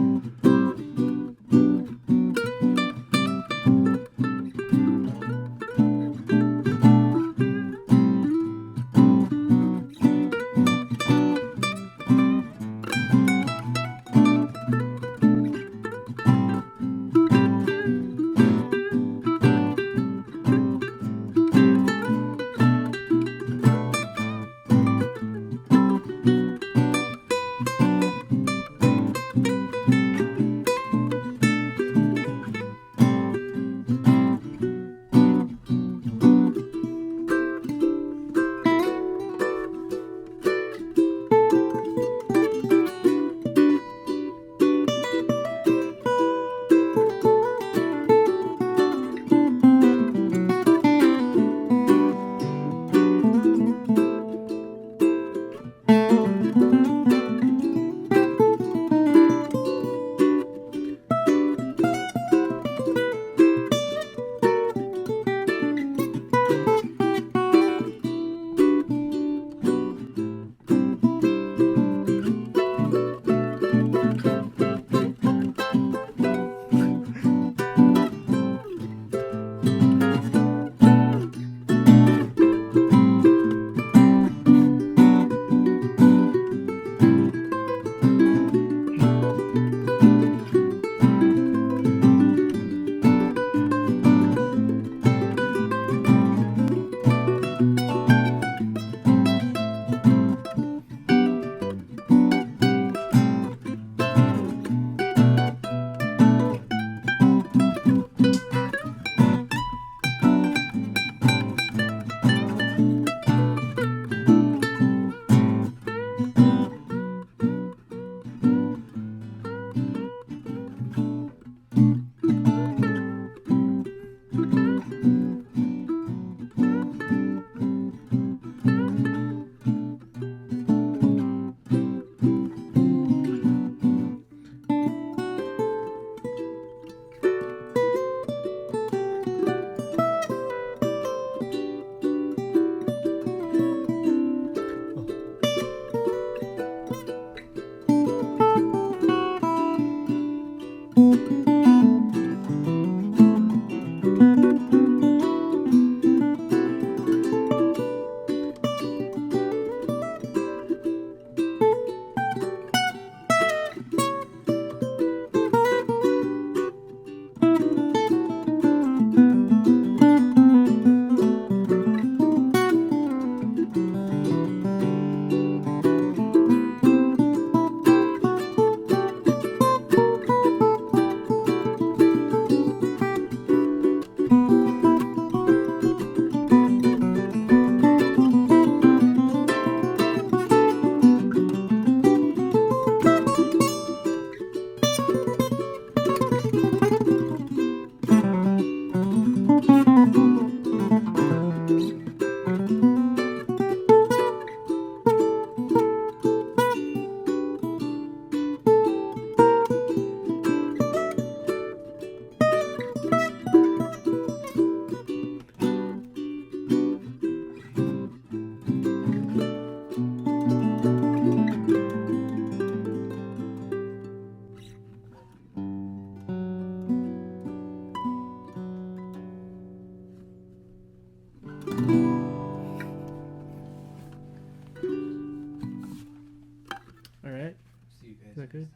All right. See you guys. Is that good?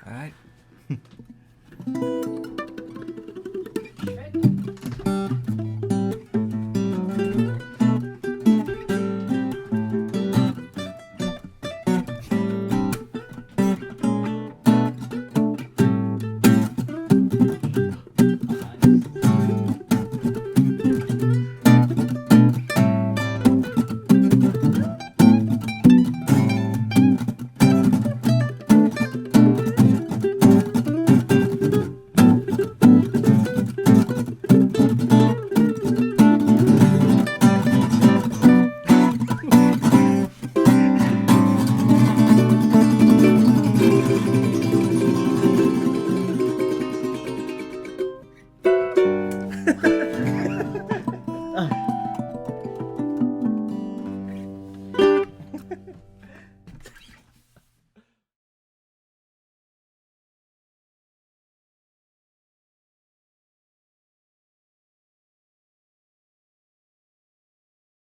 All right.